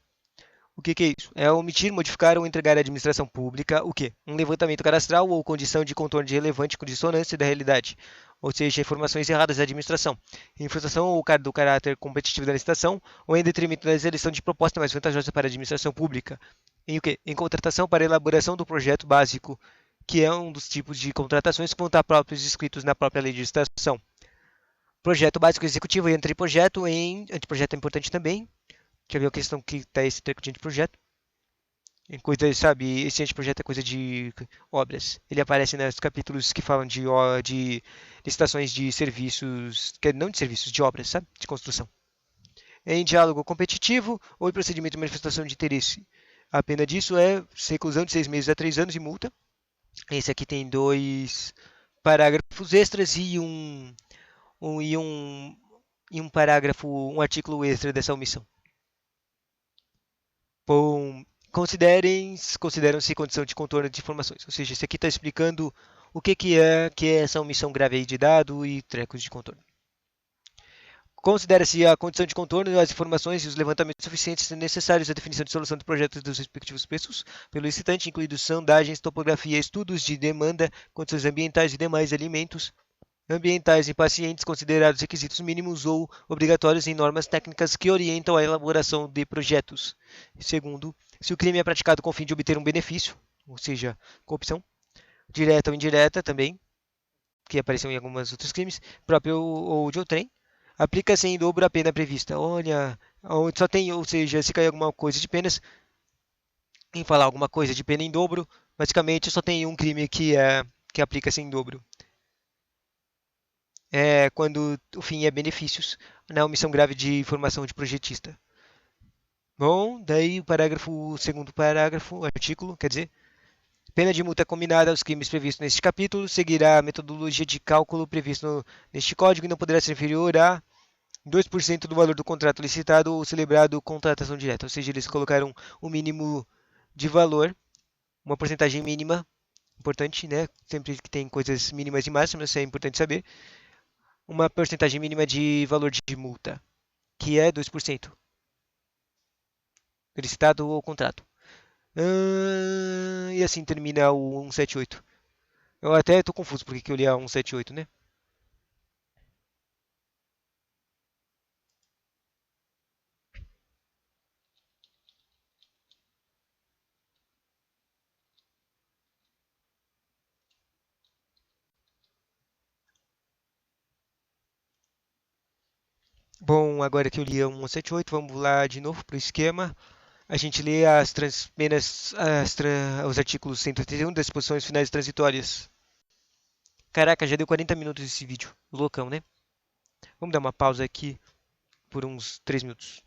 O que é isso? É omitir, modificar ou entregar à administração pública o quê? Um levantamento cadastral ou condição de contorno de relevante com dissonância da realidade, ou seja, informações erradas da administração, em função ou do caráter competitivo da licitação, ou em detrimento da seleção de proposta mais vantajosa para a administração pública. Em o quê? Em contratação para elaboração do projeto básico, que é um dos tipos de contratações que vão estar próprios escritos na própria lei de licitação. Projeto básico executivo e anteprojeto é importante também. Deixa eu ver a questão que está esse treco de anteprojeto. Em coisas, sabe, esse anteprojeto é coisa de obras. Ele aparece nos capítulos que falam de licitações de serviços, não de serviços, de obras, sabe? De construção. Em diálogo competitivo ou em procedimento de manifestação de interesse. A pena disso é reclusão de 6 meses a 3 anos e multa. Esse aqui tem dois parágrafos extras um, e um, e um parágrafo, um artículo extra dessa omissão. Bom, consideram-se condição de contorno de informações. Ou seja, esse aqui está explicando o que é essa omissão grave aí de dado e trecos de contorno. Considera-se a condição de contorno, as informações e os levantamentos suficientes necessários à definição de solução de projetos dos respectivos preços pelo licitante, incluindo sondagens, topografia, estudos de demanda, condições ambientais e demais elementos ambientais e pacientes considerados requisitos mínimos ou obrigatórios em normas técnicas que orientam a elaboração de projetos. Segundo, se o crime é praticado com o fim de obter um benefício, ou seja, corrupção, direta ou indireta também, que apareceu em alguns outros crimes, próprio ou de outrem, aplica-se em dobro a pena prevista. Olha, só tem, ou seja, se cair alguma coisa de penas, em falar alguma coisa de pena em dobro, basicamente só tem um crime que aplica-se em dobro. Quando o fim é benefícios, na omissão grave de informação de projetista. Bom, daí o segundo parágrafo, artículo, quer dizer, pena de multa combinada aos crimes previstos neste capítulo seguirá a metodologia de cálculo prevista neste código e não poderá ser inferior a 2% do valor do contrato licitado ou celebrado contratação direta. Ou seja, eles colocaram um mínimo de valor, uma porcentagem mínima, importante, né? Sempre que tem coisas mínimas e máximas, isso é importante saber. Uma porcentagem mínima de valor de multa, que é 2%, licitado ou contrato. E assim termina o 178. Eu até estou confuso porque que eu li a 178, né? Bom, agora que eu li a 178, vamos lá de novo para o esquema. A gente lê os artigos 181 das disposições finais transitórias. Caraca, já deu 40 minutos esse vídeo. Loucão, né? Vamos dar uma pausa aqui por uns 3 minutos.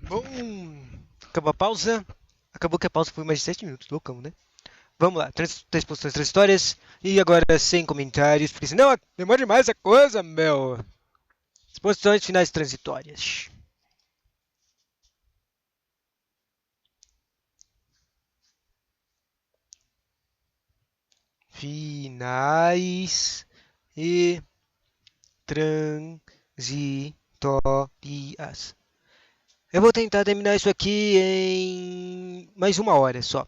Bom, acabou a pausa. Acabou que a pausa foi mais de 7 minutos, loucão, né? Vamos lá, três posições, três histórias. E agora sem comentários, porque senão demora demais a coisa, meu. Posições finais transitórias. Finais e transitórias. Eu vou tentar terminar isso aqui em mais 1 hora só.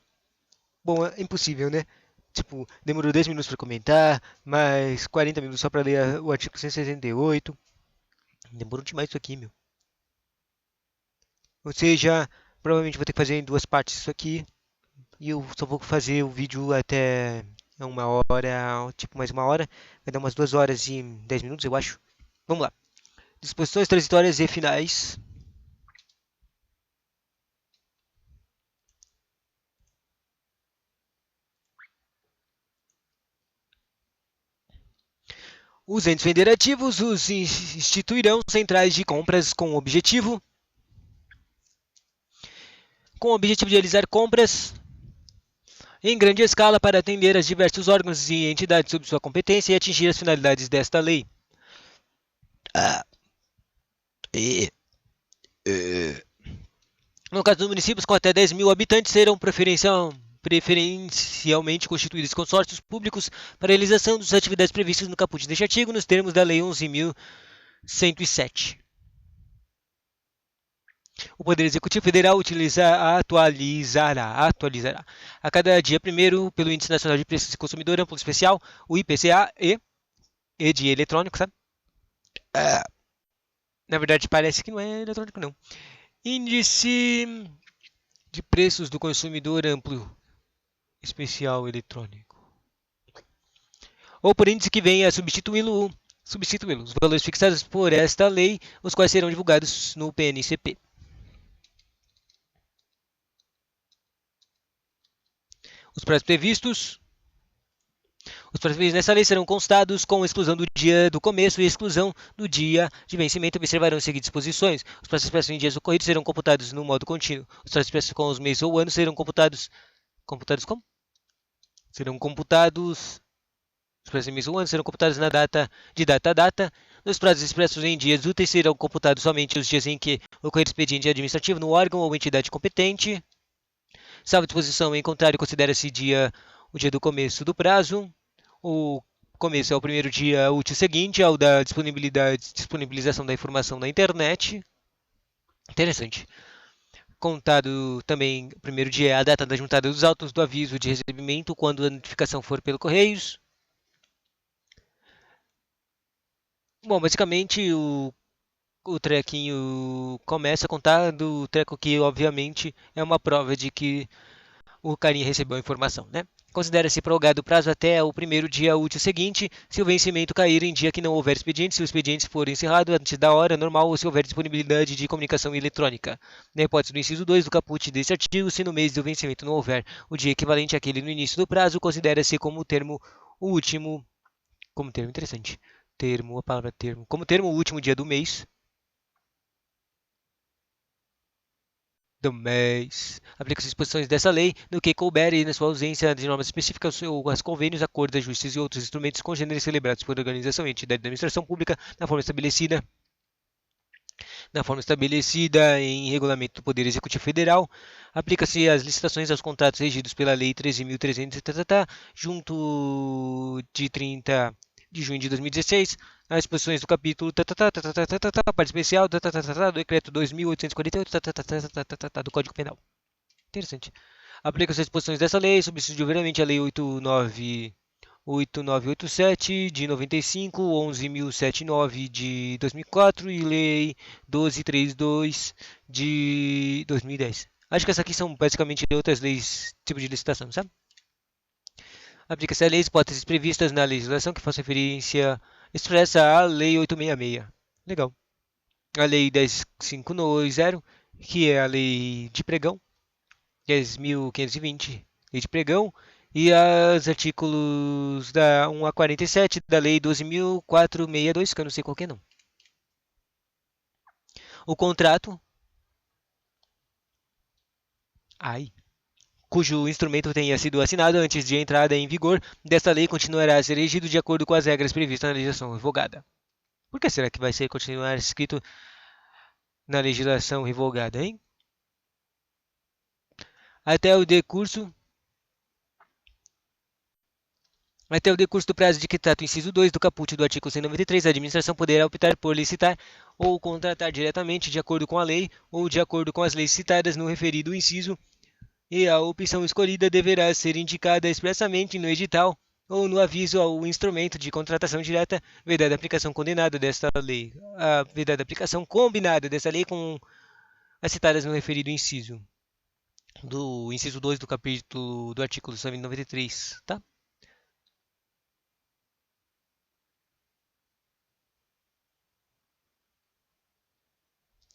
Bom, é impossível, né? Tipo, demorou 10 minutos para comentar, mais 40 minutos só para ler o artigo 168. Demorou demais isso aqui, meu. Ou seja, provavelmente vou ter que fazer em 2 partes isso aqui. E eu só vou fazer o vídeo até 1 hora, tipo mais 1 hora. Vai dar umas 2 horas e 10 minutos, eu acho. Vamos lá. Disposições transitórias e finais. Os entes federativos os instituirão centrais de compras com o objetivo de realizar compras em grande escala para atender aos diversos órgãos e entidades sob sua competência e atingir as finalidades desta lei. Ah, e, e. No caso dos municípios com até 10 mil habitantes, serão preferencialmente constituídos consórcios públicos para a realização das atividades previstas no caput deste artigo, nos termos da Lei 11.107. O Poder Executivo Federal atualizará a cada dia primeiro pelo Índice Nacional de Preços do Consumidor Amplo Especial, o IPCA e de eletrônico, sabe? Ah, na verdade, parece que não é eletrônico, não. Índice de Preços do Consumidor Amplo Especial Eletrônico. ou por índice que venha a substituí-lo, os valores fixados por esta lei, os quais serão divulgados no PNCP. Os prazos previstos Os prazos nessa lei serão constados com exclusão do dia do começo e exclusão do dia de vencimento. Observarão as seguintes disposições. Os prazos expressos em dias ocorridos serão computados no modo contínuo. Os prazos expressos com os meses ou anos serão computados. Computados como? Serão computados. Os prazos em meses ou anos serão computados na data a data. Os prazos expressos em dias úteis serão computados somente os dias em que ocorrer expediente administrativo no órgão ou entidade competente. Salvo disposição em contrário, considera-se o dia do começo do prazo. O começo é o primeiro dia útil seguinte ao da disponibilização da informação na internet. Interessante. Contado também, o primeiro dia é a data da juntada dos autos do aviso de recebimento quando a notificação for pelo Correios. Bom, basicamente o trequinho começa a contar do treco que, obviamente, é uma prova de que o carinha recebeu a informação, né? Considera-se prorrogado o prazo até o primeiro dia útil seguinte, se o vencimento cair em dia que não houver expediente, se o expediente for encerrado antes da hora normal ou se houver disponibilidade de comunicação eletrônica. Na hipótese do inciso 2 do caput deste artigo, se no mês do vencimento não houver o dia equivalente àquele no início do prazo, considera-se como termo o último, como termo interessante, termo, a palavra termo, como termo o último dia do mês, Aplica-se as disposições dessa lei no que couber e, na sua ausência de normas específicas, ou as convênios, acordos, ajustes e outros instrumentos congêneres celebrados por organização e entidade da administração pública na forma estabelecida em regulamento do Poder Executivo Federal. Aplica-se às licitações aos contratos regidos pela Lei 13.300, junto de 30 de junho de 2016, as disposições do capítulo parte especial do decreto 2.848 do Código Penal. Interessante. Aplica-se as disposições dessa lei, subsidiariamente a Lei 8987 de 95, 11.079 de 2004 e Lei 1232 de 2010. Acho que essas aqui são basicamente outras leis, tipo de licitação, sabe? Aplica-se a leis hipóteses previstas na legislação que façam referência expressa à Lei 866. Legal. A Lei 10.590, que é a Lei de Pregão, 10.520, Lei de Pregão, e os artículos da 1 a 47 da Lei 12.462, que eu não sei qual que é não. O contrato, cujo instrumento tenha sido assinado antes de entrada em vigor desta lei continuará a ser regido de acordo com as regras previstas na legislação revogada. Por que será que vai ser continuar escrito na legislação revogada, hein? Até o decurso do prazo de que trata o inciso 2 do caput do artigo 193, a administração poderá optar por licitar ou contratar diretamente de acordo com a lei ou de acordo com as leis citadas no referido inciso, e a opção escolhida deverá ser indicada expressamente no edital ou no aviso ao instrumento de contratação direta, vedada a aplicação combinada desta lei, com as citadas no referido inciso do inciso 2 do capítulo do artigo 193, tá?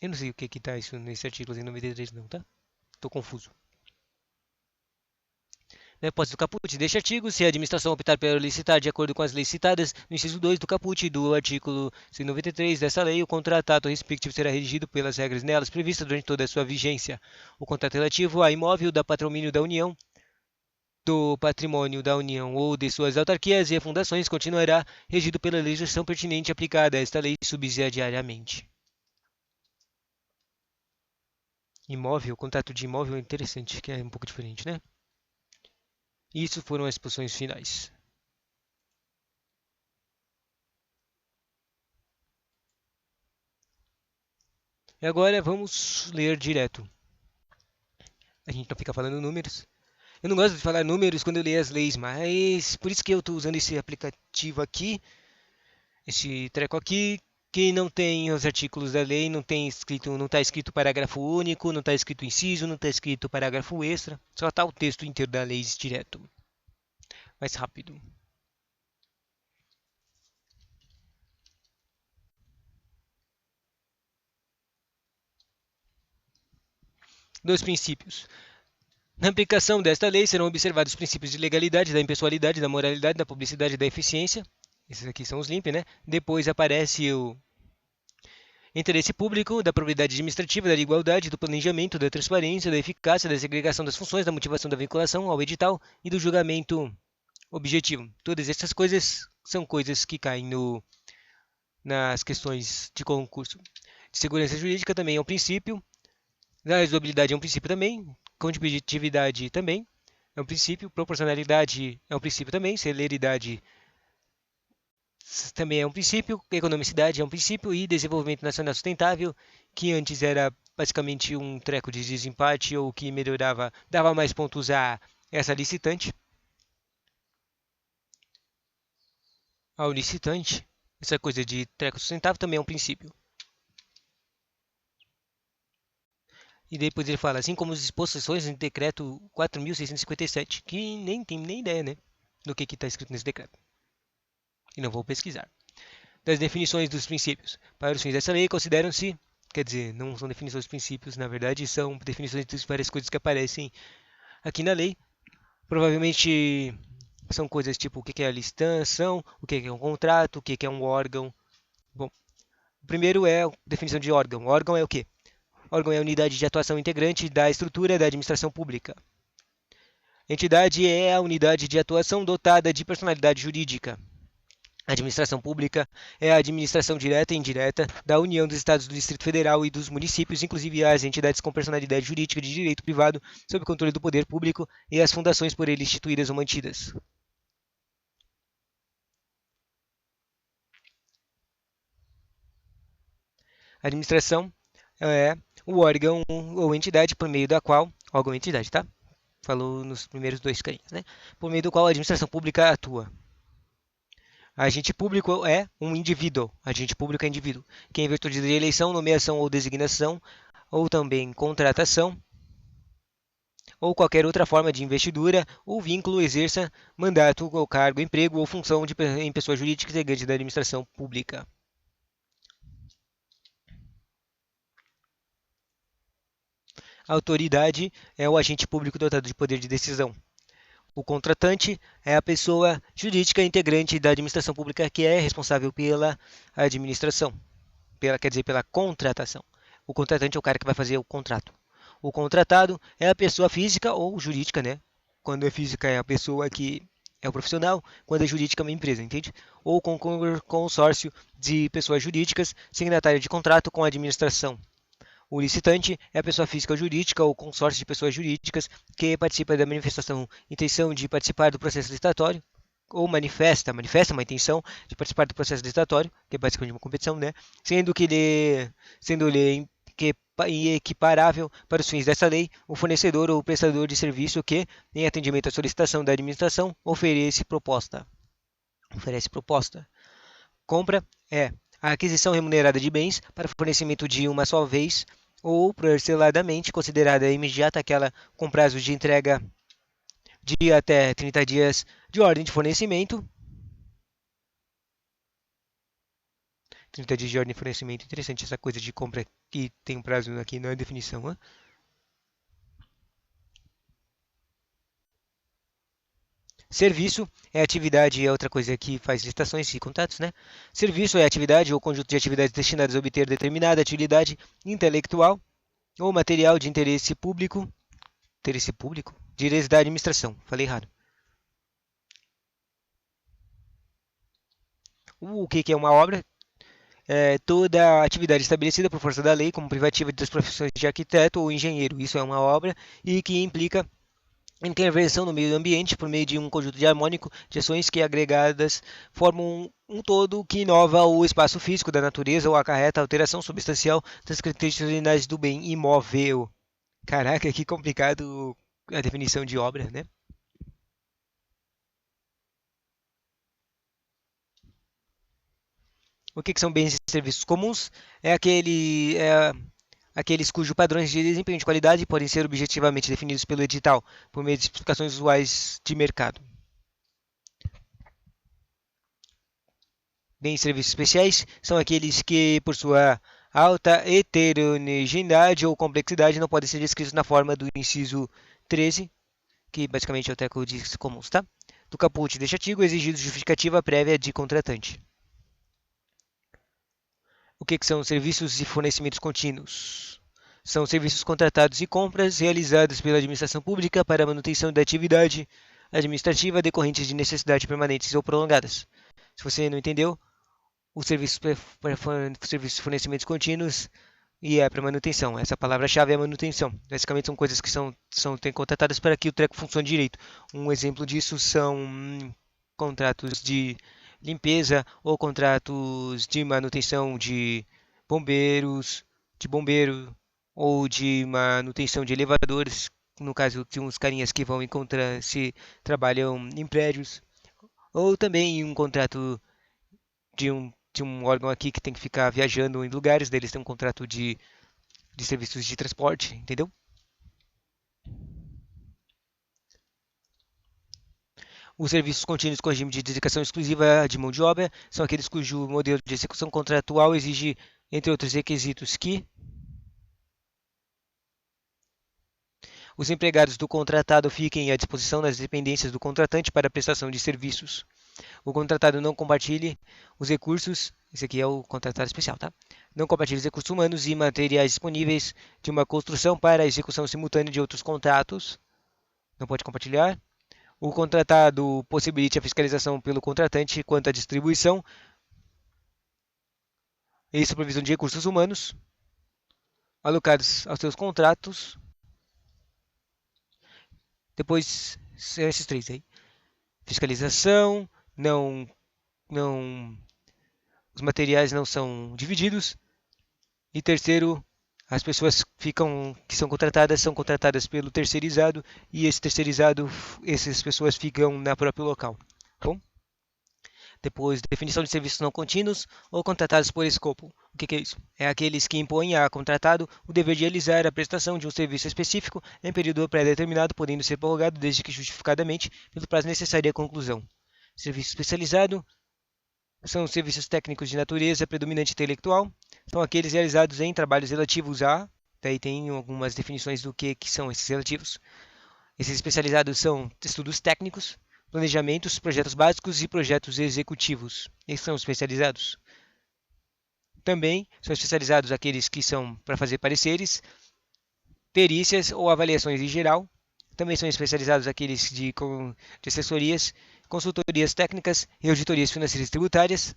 Eu não sei o que que tá isso nesse artigo 193 não, tá? Tô confuso. Na hipótese do caput deste artigo, se a administração optar por licitar de acordo com as leis citadas no inciso 2 do caput do artigo 193 dessa lei, o contrato respectivo será regido pelas regras nelas previstas durante toda a sua vigência. O contrato relativo a imóvel da patrimônio da União, do patrimônio da União ou de suas autarquias e fundações continuará regido pela legislação pertinente aplicada a esta lei subsidiariamente. Imóvel, contrato de imóvel é interessante, que é um pouco diferente, né? Isso foram as posições finais. E agora vamos ler direto. A gente não fica falando números. Eu não gosto de falar números quando eu leio as leis, mas por isso que eu estou usando esse aplicativo aqui, esse treco aqui, que não tem os artículos da lei, não está escrito parágrafo único, não está escrito inciso, não está escrito parágrafo extra, só está o texto inteiro da lei direto. Mais rápido. dos princípios. Na aplicação desta lei serão observados os princípios de legalidade, da impessoalidade, da moralidade, da publicidade e da eficiência. Esses aqui são os LIMP, né? Depois aparece o interesse público, da probidade administrativa, da igualdade, do planejamento, da transparência, da eficácia, da segregação das funções, da motivação da vinculação ao edital e do julgamento objetivo. Todas essas coisas são coisas que caem nas questões de concurso. De segurança jurídica também é um princípio, da razoabilidade é um princípio também, competitividade também é um princípio, proporcionalidade é um princípio também, celeridade também é um princípio, economicidade é um princípio e desenvolvimento nacional sustentável, que antes era basicamente um treco de desempate ou que melhorava, dava mais pontos a essa licitante. Ao licitante, essa coisa de treco sustentável também é um princípio. E depois ele fala, assim como as disposições em decreto 4.657, que nem tem nem ideia, né, do que está escrito nesse decreto. E não vou pesquisar. Das definições dos princípios. Para os fins dessa lei, consideram-se, quer dizer, não são definições dos princípios, na verdade, são definições de várias coisas que aparecem aqui na lei. Provavelmente são coisas tipo o que é a licitação, o que é um contrato, o que é um órgão. Bom, o primeiro é a definição de órgão. Órgão é o quê? Órgão é a unidade de atuação integrante da estrutura da administração pública. Entidade é a unidade de atuação dotada de personalidade jurídica. A administração pública é a administração direta e indireta da União, dos Estados, do Distrito Federal e dos municípios, inclusive as entidades com personalidade jurídica de direito privado, sob controle do poder público, e as fundações por ele instituídas ou mantidas. A administração é o órgão ou entidade por meio da qual, órgão ou entidade, tá? Falou nos primeiros dois carinhas, né? Por meio do qual a administração pública atua. Agente público é um indivíduo. Agente público é indivíduo. Que em virtude de eleição, nomeação ou designação, ou também contratação, ou qualquer outra forma de investidura ou vínculo exerça mandato ou cargo, emprego ou função em pessoa jurídica integrante da administração pública. A autoridade é o agente público dotado de poder de decisão. O contratante é a pessoa jurídica integrante da administração pública que é responsável pela administração, quer dizer, pela contratação. O contratante é o cara que vai fazer o contrato. O contratado é a pessoa física ou jurídica, né? Quando é física é a pessoa que é o profissional, quando é jurídica é uma empresa, entende? Ou com consórcio de pessoas jurídicas, signatária de contrato com a administração. O licitante é a pessoa física ou jurídica ou consórcio de pessoas jurídicas que participa da manifestação, intenção de participar do processo licitatório, ou manifesta uma intenção de participar do processo licitatório, que é basicamente uma competição, né? Sendo-lhe equiparável para os fins dessa lei o fornecedor ou o prestador de serviço que, em atendimento à solicitação da administração, oferece proposta. Compra é a aquisição remunerada de bens para fornecimento de uma só vez ou parceladamente, considerada imediata aquela com prazo de entrega de até 30 dias de ordem de fornecimento. 30 dias de ordem de fornecimento. Interessante essa coisa de compra que tem um prazo aqui na definição. Hein? Serviço é atividade, é outra coisa que faz licitações e contratos, né? Serviço é atividade ou conjunto de atividades destinadas a obter determinada atividade intelectual ou material de interesse público. Interesse público? Direitos da administração. Falei errado. O que é uma obra? É toda atividade estabelecida por força da lei como privativa das profissões de arquiteto ou engenheiro. Isso é uma obra e que implica intervenção no meio ambiente por meio de um conjunto de harmônico de ações que agregadas formam um todo que inova o espaço físico da natureza ou acarreta alteração substancial das características originais do bem imóvel. Caraca, que complicado a definição de obra, né? O que são bens e serviços comuns? Aqueles cujos padrões de desempenho de qualidade podem ser objetivamente definidos pelo edital, por meio de especificações usuais de mercado. Bens e serviços especiais são aqueles que, por sua Alta heterogeneidade ou complexidade não podem ser descritos na forma do inciso 13, que basicamente é o teco de comuns, tá? Do caput deste artigo, exigido justificativa prévia de contratante. O que são serviços e fornecimentos contínuos? São serviços contratados e compras realizados pela administração pública para a manutenção da atividade administrativa decorrentes de necessidades permanentes ou prolongadas. Se você não entendeu, os serviços serviços de fornecimentos contínuos e é para manutenção. Essa palavra-chave é manutenção. Basicamente são coisas que são contratadas para que o treco funcione direito. Um exemplo disso são contratos de limpeza ou contratos de manutenção de bombeiros, de bombeiro ou de manutenção de elevadores. No caso, de uns carinhas que vão encontrar se trabalham em prédios, ou também um contrato de um órgão aqui que tem que ficar viajando em lugares, daí eles têm um contrato de serviços de transporte, entendeu? Os serviços contínuos com regime de dedicação exclusiva de mão de obra são aqueles cujo modelo de execução contratual exige, entre outros requisitos, que os empregados do contratado fiquem à disposição das dependências do contratante para a prestação de serviços. O contratado não compartilhe os recursos, esse aqui é o contratado especial, tá? Não compartilhe os recursos humanos e materiais disponíveis de uma construção para a execução simultânea de outros contratos. Não pode compartilhar. O contratado possibilite a fiscalização pelo contratante quanto à distribuição e supervisão de recursos humanos alocados aos seus contratos. Depois, esses três aí. Fiscalização, não, os materiais não são divididos. E terceiro, as pessoas que são contratadas pelo terceirizado e esse terceirizado, essas pessoas ficam na próprio local. Bom? Depois, definição de serviços não contínuos ou contratados por escopo. O que é isso? É aqueles que impõem a contratado o dever de realizar a prestação de um serviço específico em período pré-determinado, podendo ser prorrogado desde que justificadamente pelo prazo necessário à conclusão. Serviço especializado são os serviços técnicos de natureza predominante intelectual, são aqueles realizados em trabalhos relativos a, daí tem algumas definições do que são esses relativos. Esses especializados são estudos técnicos, planejamentos, projetos básicos e projetos executivos. Esses são os especializados. Também são especializados aqueles que são para fazer pareceres, perícias ou avaliações em geral. Também são especializados aqueles de assessorias, consultorias técnicas e auditorias financeiras e tributárias.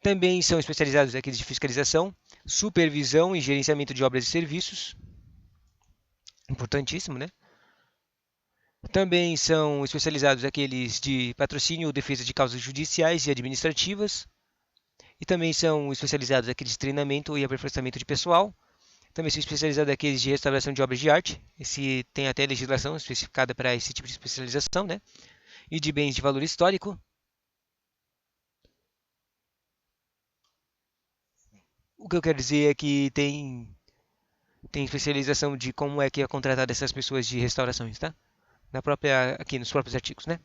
Também são especializados aqueles de fiscalização, supervisão e gerenciamento de obras e serviços. Importantíssimo, né? Também são especializados aqueles de patrocínio ou defesa de causas judiciais e administrativas. E também são especializados aqueles de treinamento e aperfeiçoamento de pessoal. Também são especializados aqueles de restauração de obras de arte. Esse tem até legislação especificada para esse tipo de especialização, né? E de bens de valor histórico. O que eu quero dizer é que tem especialização de como é que é contratada essas pessoas de restaurações, tá? Aqui nos próprios artigos, né?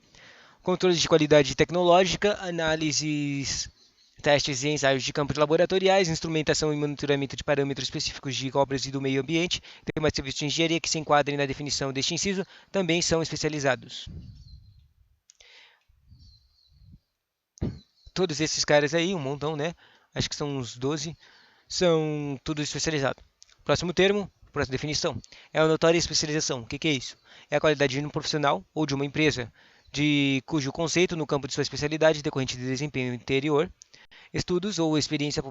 Controle de qualidade tecnológica, análises, testes e ensaios de campos laboratoriais, instrumentação e monitoramento de parâmetros específicos de obras e do meio ambiente, tem mais serviços de engenharia que se enquadrem na definição deste inciso, também são especializados. Todos esses caras aí, um montão, né? Acho que são uns 12, são tudo especializado. Próximo termo, próxima definição, é a notória especialização. O que é isso? É a qualidade de um profissional ou de uma empresa cujo conceito no campo de sua especialidade decorrente de desempenho anterior, estudos ou experiência,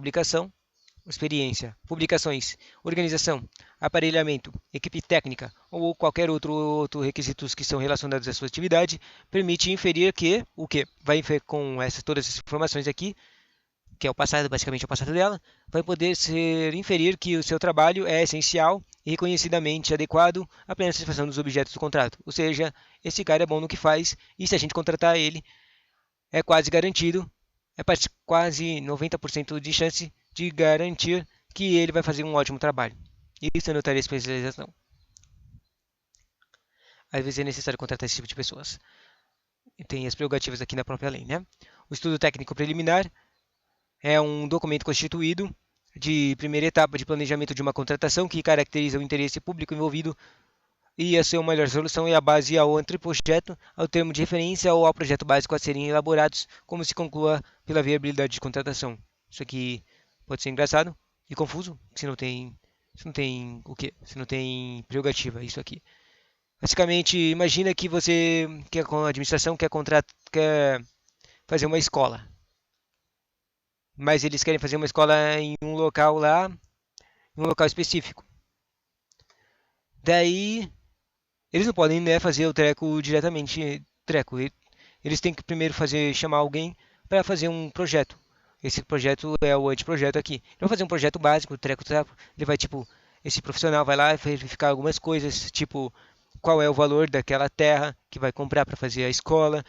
publicações, organização, aparelhamento, equipe técnica ou qualquer outro requisitos que são relacionados à sua atividade, permite inferir que o que vai com todas essas informações aqui, que é o passado, basicamente é o passado dela, vai poder ser inferir que o seu trabalho é essencial e reconhecidamente adequado à plena satisfação dos objetos do contrato. Ou seja, esse cara é bom no que faz e se a gente contratar ele, é quase garantido, quase 90% de chance de garantir que ele vai fazer um ótimo trabalho. Isso é notaria especialização. Às vezes é necessário contratar esse tipo de pessoas. E tem as prerrogativas aqui na própria lei, né? O estudo técnico preliminar é um documento constituído de primeira etapa de planejamento de uma contratação que caracteriza o interesse público envolvido e a sua melhor solução é a base ao anteprojeto, ao termo de referência ou ao projeto básico a serem elaborados, como se conclua pela viabilidade de contratação. Isso aqui pode ser engraçado e confuso, se não tem o quê? Se não tem prerrogativa, isso aqui. Basicamente, imagina que você, que a administração quer fazer uma escola, mas eles querem fazer uma escola em um local lá, em um local específico. Daí, eles não podem, né, fazer o treco diretamente, treco. Eles têm que primeiro chamar alguém para fazer um projeto. Esse projeto é o anteprojeto aqui. Ele vai fazer um projeto básico, treco. Ele vai, tipo, esse profissional vai lá e verificar algumas coisas, tipo, qual é o valor daquela terra que vai comprar para fazer a escola,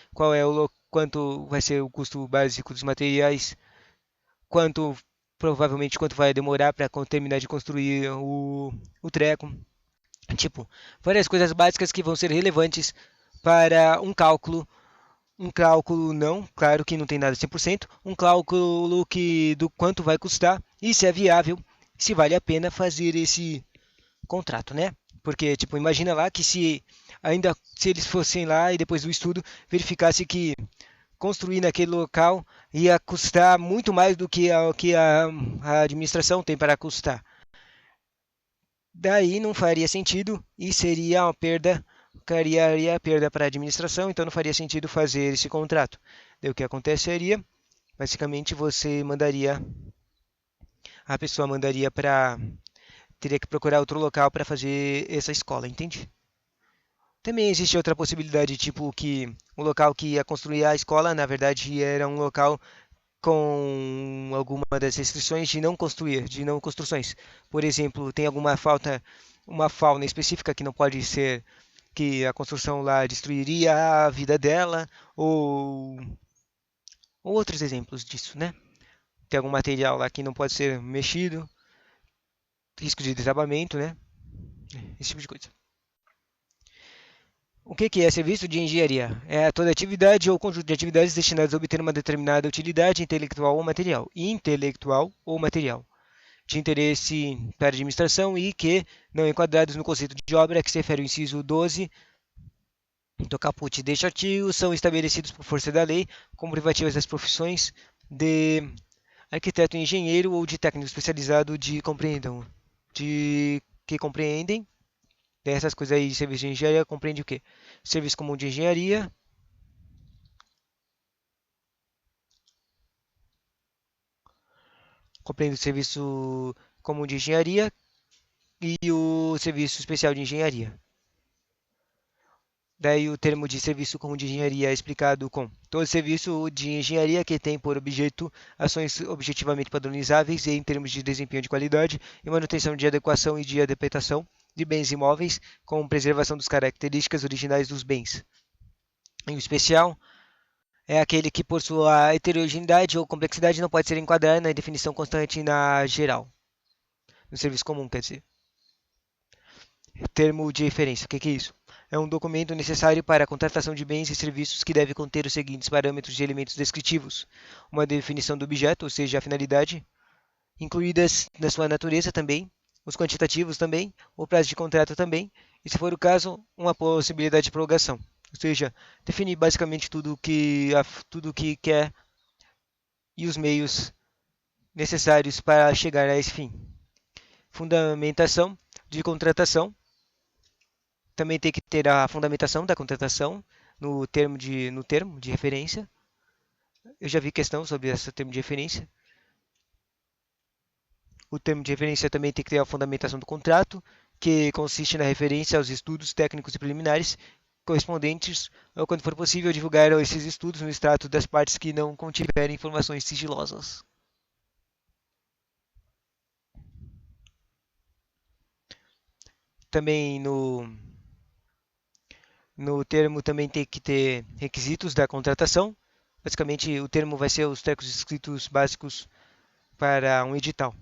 quanto vai ser o custo básico dos materiais, quanto provavelmente quanto vai demorar para terminar de construir o treco. Tipo, várias coisas básicas que vão ser relevantes para um cálculo não, claro que não tem nada 100%, um cálculo do quanto vai custar e se é viável, se vale a pena fazer esse contrato, né? Porque, tipo, imagina lá que se eles fossem lá e depois do estudo verificasse que construir naquele local ia custar muito mais do que a administração tem para custar. Daí não faria sentido e seria uma perda, criaria perda para a administração, então não faria sentido fazer esse contrato. Daí o que aconteceria? Basicamente a pessoa mandaria para, teria que procurar outro local para fazer essa escola, entende? Também existe outra possibilidade, tipo que o local que ia construir a escola, na verdade, era um local com alguma das restrições de não construir, de não construções. Por exemplo, tem uma fauna específica que não pode ser, que a construção lá destruiria a vida dela, ou outros exemplos disso, né? Tem algum material lá que não pode ser mexido, risco de desabamento, né? Esse tipo de coisa. O que é serviço de engenharia? É toda atividade ou conjunto de atividades destinadas a obter uma determinada utilidade intelectual ou material, de interesse para a administração e que não enquadrados no conceito de obra que se refere ao inciso 12 do caput deste artigo são estabelecidos por força da lei como privativas das profissões de arquiteto, engenheiro ou de técnico especializado de que compreendem dessas coisas aí de serviço de engenharia compreende o quê? Serviço comum de engenharia, compreende o serviço comum de engenharia e o serviço especial de engenharia. Daí o termo de serviço comum de engenharia é explicado com todo serviço de engenharia que tem por objeto ações objetivamente padronizáveis e em termos de desempenho de qualidade e manutenção de adequação e de adaptação de bens imóveis com preservação das características originais dos bens. Em especial, é aquele que por sua heterogeneidade ou complexidade não pode ser enquadrado na definição constante na geral. No serviço comum, quer dizer. Termo de referência, o que é isso? É um documento necessário para a contratação de bens e serviços que deve conter os seguintes parâmetros de elementos descritivos: uma definição do objeto, ou seja, a finalidade, incluídas na sua natureza também, os quantitativos também, o prazo de contrato também, e se for o caso, uma possibilidade de prorrogação. Ou seja, definir basicamente tudo que quer e os meios necessários para chegar a esse fim. Fundamentação de contratação. Também tem que ter a fundamentação da contratação no termo de referência. Eu já vi questão sobre esse termo de referência. O termo de referência também tem que ter a fundamentação do contrato, que consiste na referência aos estudos técnicos e preliminares correspondentes, ou quando for possível, divulgar esses estudos no extrato das partes que não contiverem informações sigilosas. Também no termo também tem que ter requisitos da contratação. Basicamente, o termo vai ser os tecos escritos básicos para um edital.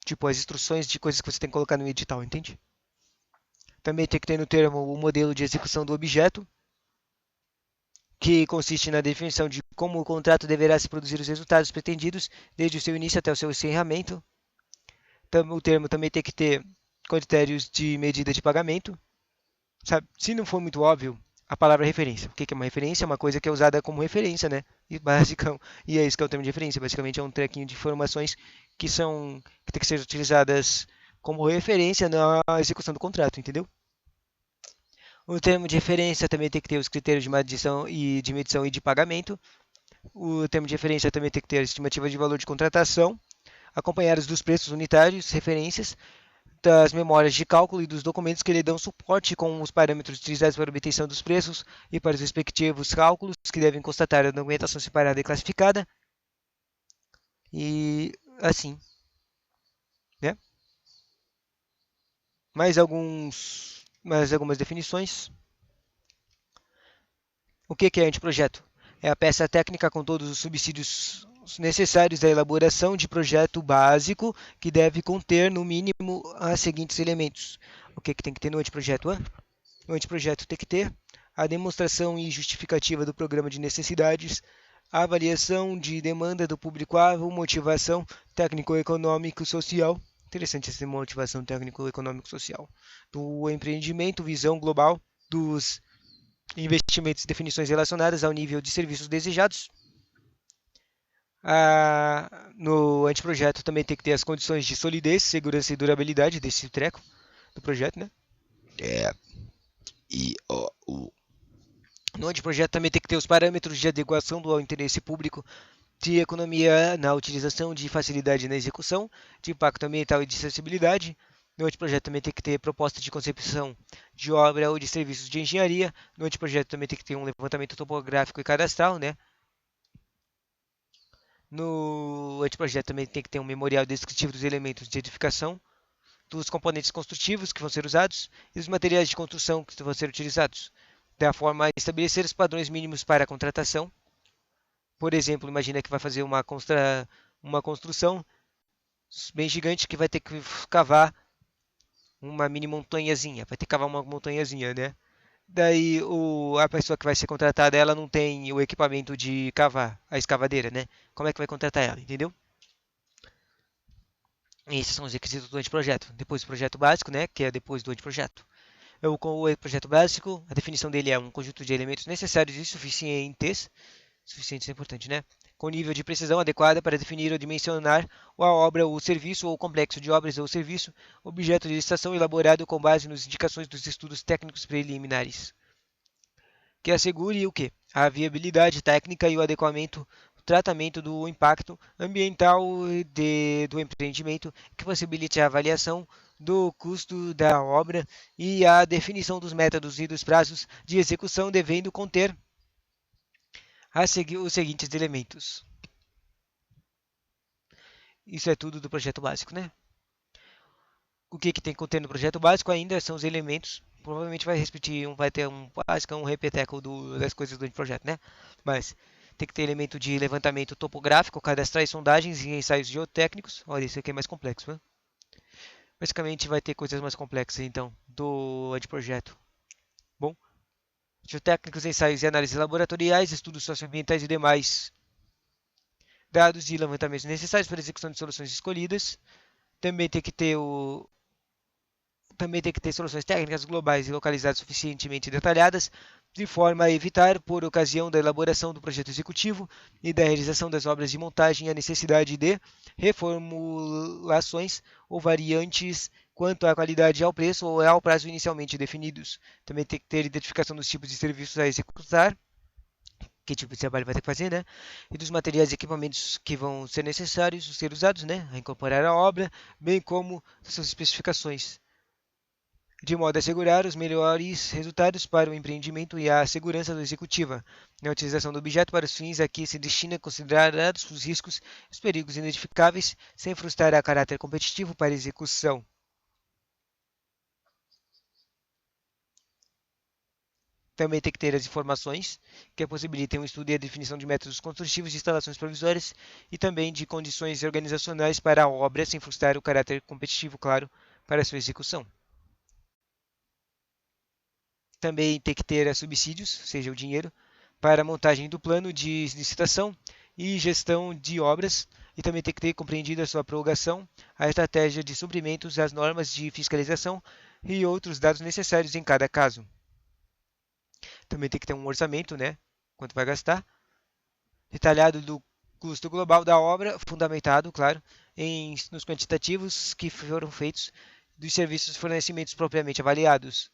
Tipo, as instruções de coisas que você tem que colocar no edital, entende? Também tem que ter no termo o modelo de execução do objeto, que consiste na definição de como o contrato deverá se produzir os resultados pretendidos, desde o seu início até o seu encerramento. O termo também tem que ter critérios de medida de pagamento, sabe? Se não for muito óbvio, a palavra referência. O que é uma referência? É uma coisa que é usada como referência, né? E é isso que é o termo de referência. Basicamente é um trequinho de informações que tem que ser utilizadas como referência na execução do contrato, entendeu? O termo de referência também tem que ter os critérios de medição e de pagamento. O termo de referência também tem que ter a estimativa de valor de contratação, acompanhados dos preços unitários, referências, das memórias de cálculo e dos documentos que lhe dão suporte com os parâmetros utilizados para a obtenção dos preços e para os respectivos cálculos, que devem constatar a documentação separada e classificada. E assim, né? Mais algumas definições. O que é anteprojeto? É a peça técnica com todos os subsídios necessários à elaboração de projeto básico que deve conter, no mínimo, os seguintes elementos. O que tem que ter no anteprojeto? No anteprojeto tem que ter a demonstração e justificativa do programa de necessidades, a avaliação de demanda do público-alvo, motivação técnico-econômico-social. Interessante essa motivação técnico-econômico-social. Do empreendimento, visão global dos investimentos e definições relacionadas ao nível de serviços desejados. No anteprojeto também tem que ter as condições de solidez, segurança e durabilidade desse treco do projeto, né? É. No anteprojeto também tem que ter os parâmetros de adequação do interesse público, de economia na utilização, de facilidade na execução, de impacto ambiental e de acessibilidade. No anteprojeto também tem que ter proposta de concepção de obra ou de serviços de engenharia. No anteprojeto também tem que ter um levantamento topográfico e cadastral, né? No anteprojeto também tem que ter um memorial descritivo dos elementos de edificação, dos componentes construtivos que vão ser usados e dos materiais de construção que vão ser utilizados, da forma a estabelecer os padrões mínimos para a contratação. Por exemplo, imagina que vai fazer uma construção bem gigante que vai ter que cavar uma mini montanhazinha, vai ter que cavar uma montanhazinha, né? Daí a pessoa que vai ser contratada, ela não tem o equipamento de cavar, a escavadeira, né? Como é que vai contratar ela, entendeu? Esses são os requisitos do anteprojeto. Depois o projeto básico, né? Que é depois do anteprojeto. Com o projeto básico, a definição dele é um conjunto de elementos necessários e suficientes. Suficientes é importante, né? Com nível de precisão adequada para definir ou dimensionar a obra ou serviço ou complexo de obras ou serviço, objeto de licitação elaborado com base nas indicações dos estudos técnicos preliminares. Que assegure o quê? A viabilidade técnica e o adequamento, o tratamento do impacto ambiental do empreendimento, que possibilite a avaliação do custo da obra e a definição dos métodos e dos prazos de execução, devendo conter os seguintes elementos. Isso é tudo do projeto básico, né? O que tem que conter no projeto básico ainda são os elementos. Provavelmente vai ter um básico, um repeteco das coisas do projeto, né? Mas tem que ter elemento de levantamento topográfico, cadastrar sondagens e ensaios geotécnicos. Olha, isso aqui é mais complexo, né? Basicamente vai ter coisas mais complexas, então, do anteprojeto. Bom, geotécnicos, ensaios e análises laboratoriais, estudos socioambientais e demais dados e levantamentos necessários para a execução de soluções escolhidas. Também tem que ter soluções técnicas globais e localizadas suficientemente detalhadas, de forma a evitar, por ocasião da elaboração do projeto executivo e da realização das obras de montagem, a necessidade de reformulações ou variantes quanto à qualidade e ao preço ou ao prazo inicialmente definidos. Também tem que ter identificação dos tipos de serviços a executar, que tipo de trabalho vai ter que fazer, né? E dos materiais e equipamentos que vão ser necessários ser usados, né? A incorporar a obra, bem como suas especificações, de modo a assegurar os melhores resultados para o empreendimento e a segurança do executiva. Na utilização do objeto para os fins a que se destina, considerados os riscos e os perigos identificáveis, sem frustrar a caráter competitivo para a execução. Também tem que ter as informações que possibilitem o estudo e a definição de métodos construtivos de instalações provisórias e também de condições organizacionais para a obra, sem frustrar o caráter competitivo, claro, para a sua execução. Também tem que ter subsídios, ou seja, o dinheiro, para a montagem do plano de licitação e gestão de obras e também tem que ter compreendido a sua prorrogação, a estratégia de suprimentos, as normas de fiscalização e outros dados necessários em cada caso. Também tem que ter um orçamento, né? Quanto vai gastar, detalhado do custo global da obra, fundamentado, claro, nos quantitativos que foram feitos dos serviços e fornecimentos propriamente avaliados.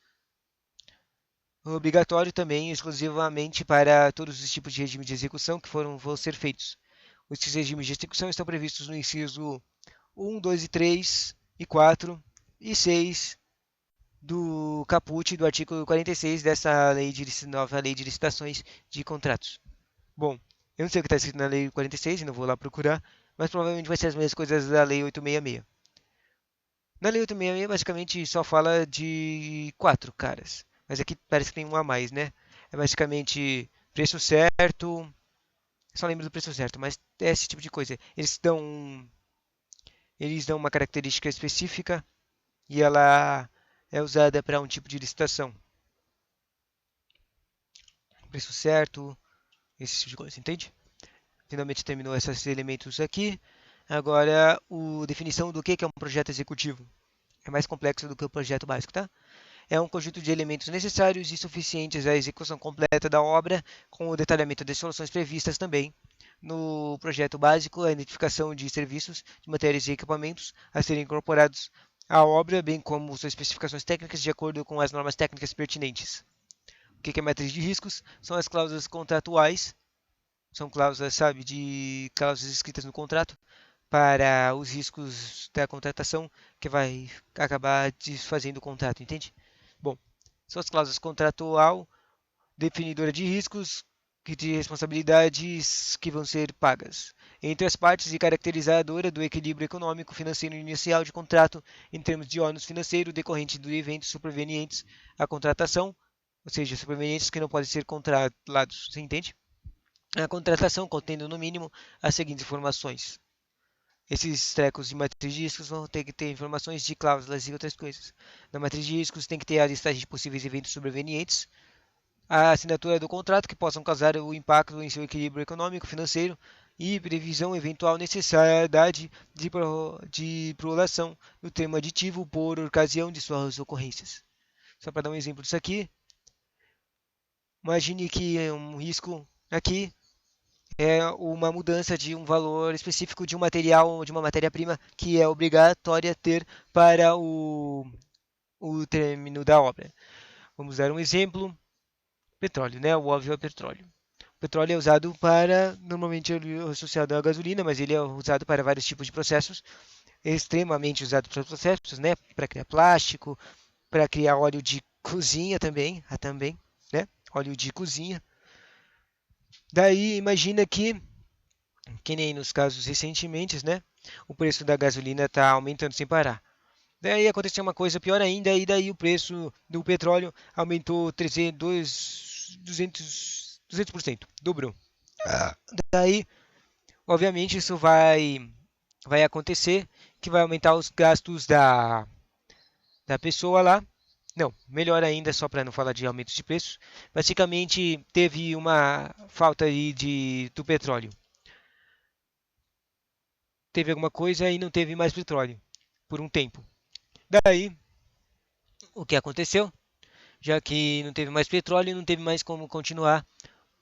Obrigatório também, exclusivamente para todos os tipos de regime de execução que vão ser feitos. Os regimes de execução estão previstos no inciso 1, 2 e 3 e 4 e 6 do caput do artigo 46 dessa nova lei de licitações de contratos. Bom, eu não sei o que está escrito na lei 46 e não vou lá procurar, mas provavelmente vai ser as mesmas coisas da lei 866. Na lei 866 basicamente só fala de quatro caras, mas aqui parece que tem um a mais, né? É basicamente preço certo, só lembro do preço certo, mas é esse tipo de coisa. Eles dão uma característica específica e ela é usada para um tipo de licitação. Preço certo, esse tipo de coisa, entende? Finalmente terminou esses elementos aqui. Agora, a definição do que é um projeto executivo. É mais complexo do que o projeto básico, tá? É um conjunto de elementos necessários e suficientes à execução completa da obra, com o detalhamento das soluções previstas também. No projeto básico, a identificação de serviços, de matérias e equipamentos a serem incorporados à obra, bem como suas especificações técnicas de acordo com as normas técnicas pertinentes. O que é matriz de riscos? São as cláusulas contratuais, são cláusulas, sabe, de cláusulas escritas no contrato para os riscos da contratação que vai acabar desfazendo o contrato, entende? Bom, são as cláusulas contratual, definidora de riscos e de responsabilidades que vão ser pagas entre as partes e caracterizadora do equilíbrio econômico financeiro inicial de contrato em termos de ônus financeiro decorrente do evento supervenientes à contratação, ou seja, supervenientes que não podem ser controlados, você entende? A contratação contendo no mínimo as seguintes informações. Esses trecos de matriz de riscos vão ter que ter informações de cláusulas e outras coisas. Na matriz de riscos tem que ter a listagem de possíveis eventos sobrevenientes, a assinatura do contrato que possam causar o impacto em seu equilíbrio econômico, financeiro e previsão eventual necessidade de prorrogação do termo aditivo por ocasião de suas ocorrências. Só para dar um exemplo disso aqui, imagine que um risco aqui é uma mudança de um valor específico de um material, de uma matéria-prima que é obrigatória ter para o término da obra. Vamos dar um exemplo: petróleo, né? O óbvio é petróleo. O petróleo é usado para, normalmente ele é associado à gasolina, mas ele é usado para vários tipos de processos, extremamente usado para processos, né? Para criar plástico, para criar óleo de cozinha também, né? Óleo de cozinha. Daí imagina que nem nos casos recentemente, né? O preço da gasolina está aumentando sem parar. Daí aconteceu uma coisa pior ainda, e daí o preço do petróleo aumentou 200%, dobrou. Daí, obviamente, isso vai acontecer, que vai aumentar os gastos da pessoa lá. Não, melhor ainda, só para não falar de aumentos de preços. Basicamente, teve uma falta aí do petróleo. Teve alguma coisa e não teve mais petróleo por um tempo. Daí, o que aconteceu? Já que não teve mais petróleo, não teve mais como continuar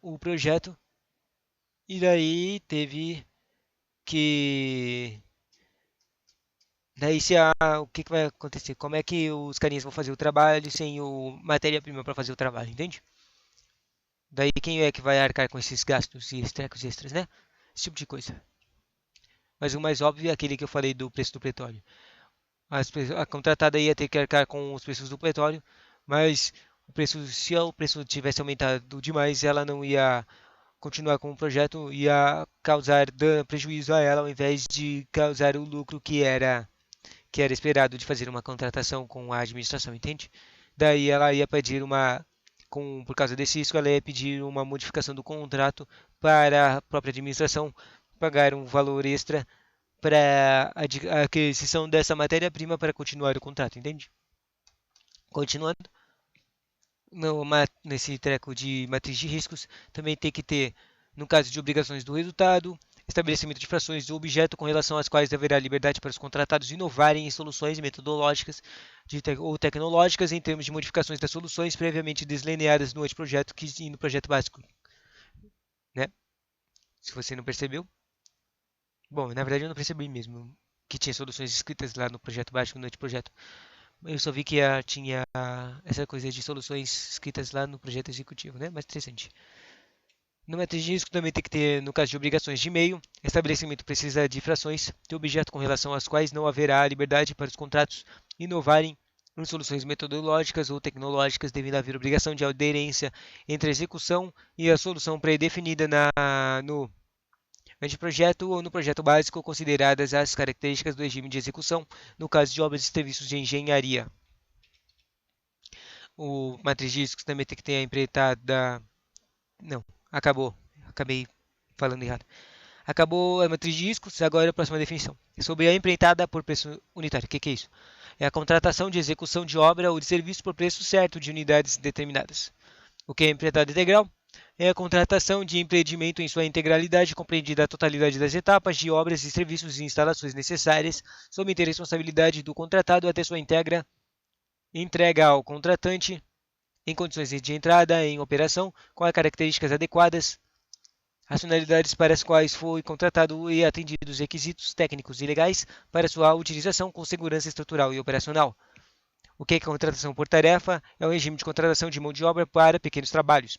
o projeto. E daí teve que. Daí o que vai acontecer? Como é que os carinhas vão fazer o trabalho sem o matéria-prima para fazer o trabalho, entende? Daí quem é que vai arcar com esses gastos e estrecos extras, né? Esse tipo de coisa. Mas o mais óbvio é aquele que eu falei do preço do petróleo. A contratada ia ter que arcar com os preços do petróleo, mas se o preço tivesse aumentado demais, ela não ia continuar com o projeto, ia causar prejuízo a ela ao invés de causar o lucro que era esperado de fazer uma contratação com a administração, entende? Daí ela ia pedir por causa desse risco, ela ia pedir uma modificação do contrato para a própria administração pagar um valor extra para a aquisição dessa matéria-prima para continuar o contrato, entende? Continuando, nesse treco de matriz de riscos, também tem que ter, no caso de obrigações do resultado, estabelecimento de frações do objeto com relação às quais haverá liberdade para os contratados inovarem em soluções metodológicas ou tecnológicas em termos de modificações das soluções previamente delineadas no anteprojeto e no projeto básico, né? Se você não percebeu. Bom, na verdade eu não percebi mesmo que tinha soluções escritas lá no projeto básico, no anteprojeto. Eu só vi que tinha essa coisa de soluções escritas lá no projeto executivo, né? Mas interessante. No matriz de risco também tem que ter, no caso de obrigações de e-mail, estabelecimento precisa de frações de objeto com relação às quais não haverá liberdade para os contratos inovarem em soluções metodológicas ou tecnológicas, devendo haver obrigação de aderência entre a execução e a solução pré-definida no anteprojeto ou no projeto básico, consideradas as características do regime de execução, no caso de obras e serviços de engenharia. O matriz de riscos também tem que ter a empreitada. Não, acabou. Acabei falando errado. Acabou a matriz de riscos, agora a próxima definição. Sobre a empreitada por preço unitário. O que é isso? É a contratação de execução de obra ou de serviço por preço certo de unidades determinadas. O que é empreitada integral? É a contratação de empreendimento em sua integralidade, compreendida a totalidade das etapas de obras e serviços e instalações necessárias, sob a responsabilidade do contratado até sua entrega ao contratante em condições de entrada em operação, com as características adequadas, as finalidades para as quais foi contratado e atendidos os requisitos técnicos e legais para sua utilização com segurança estrutural e operacional. O que é contratação por tarefa? É o regime de contratação de mão de obra para pequenos trabalhos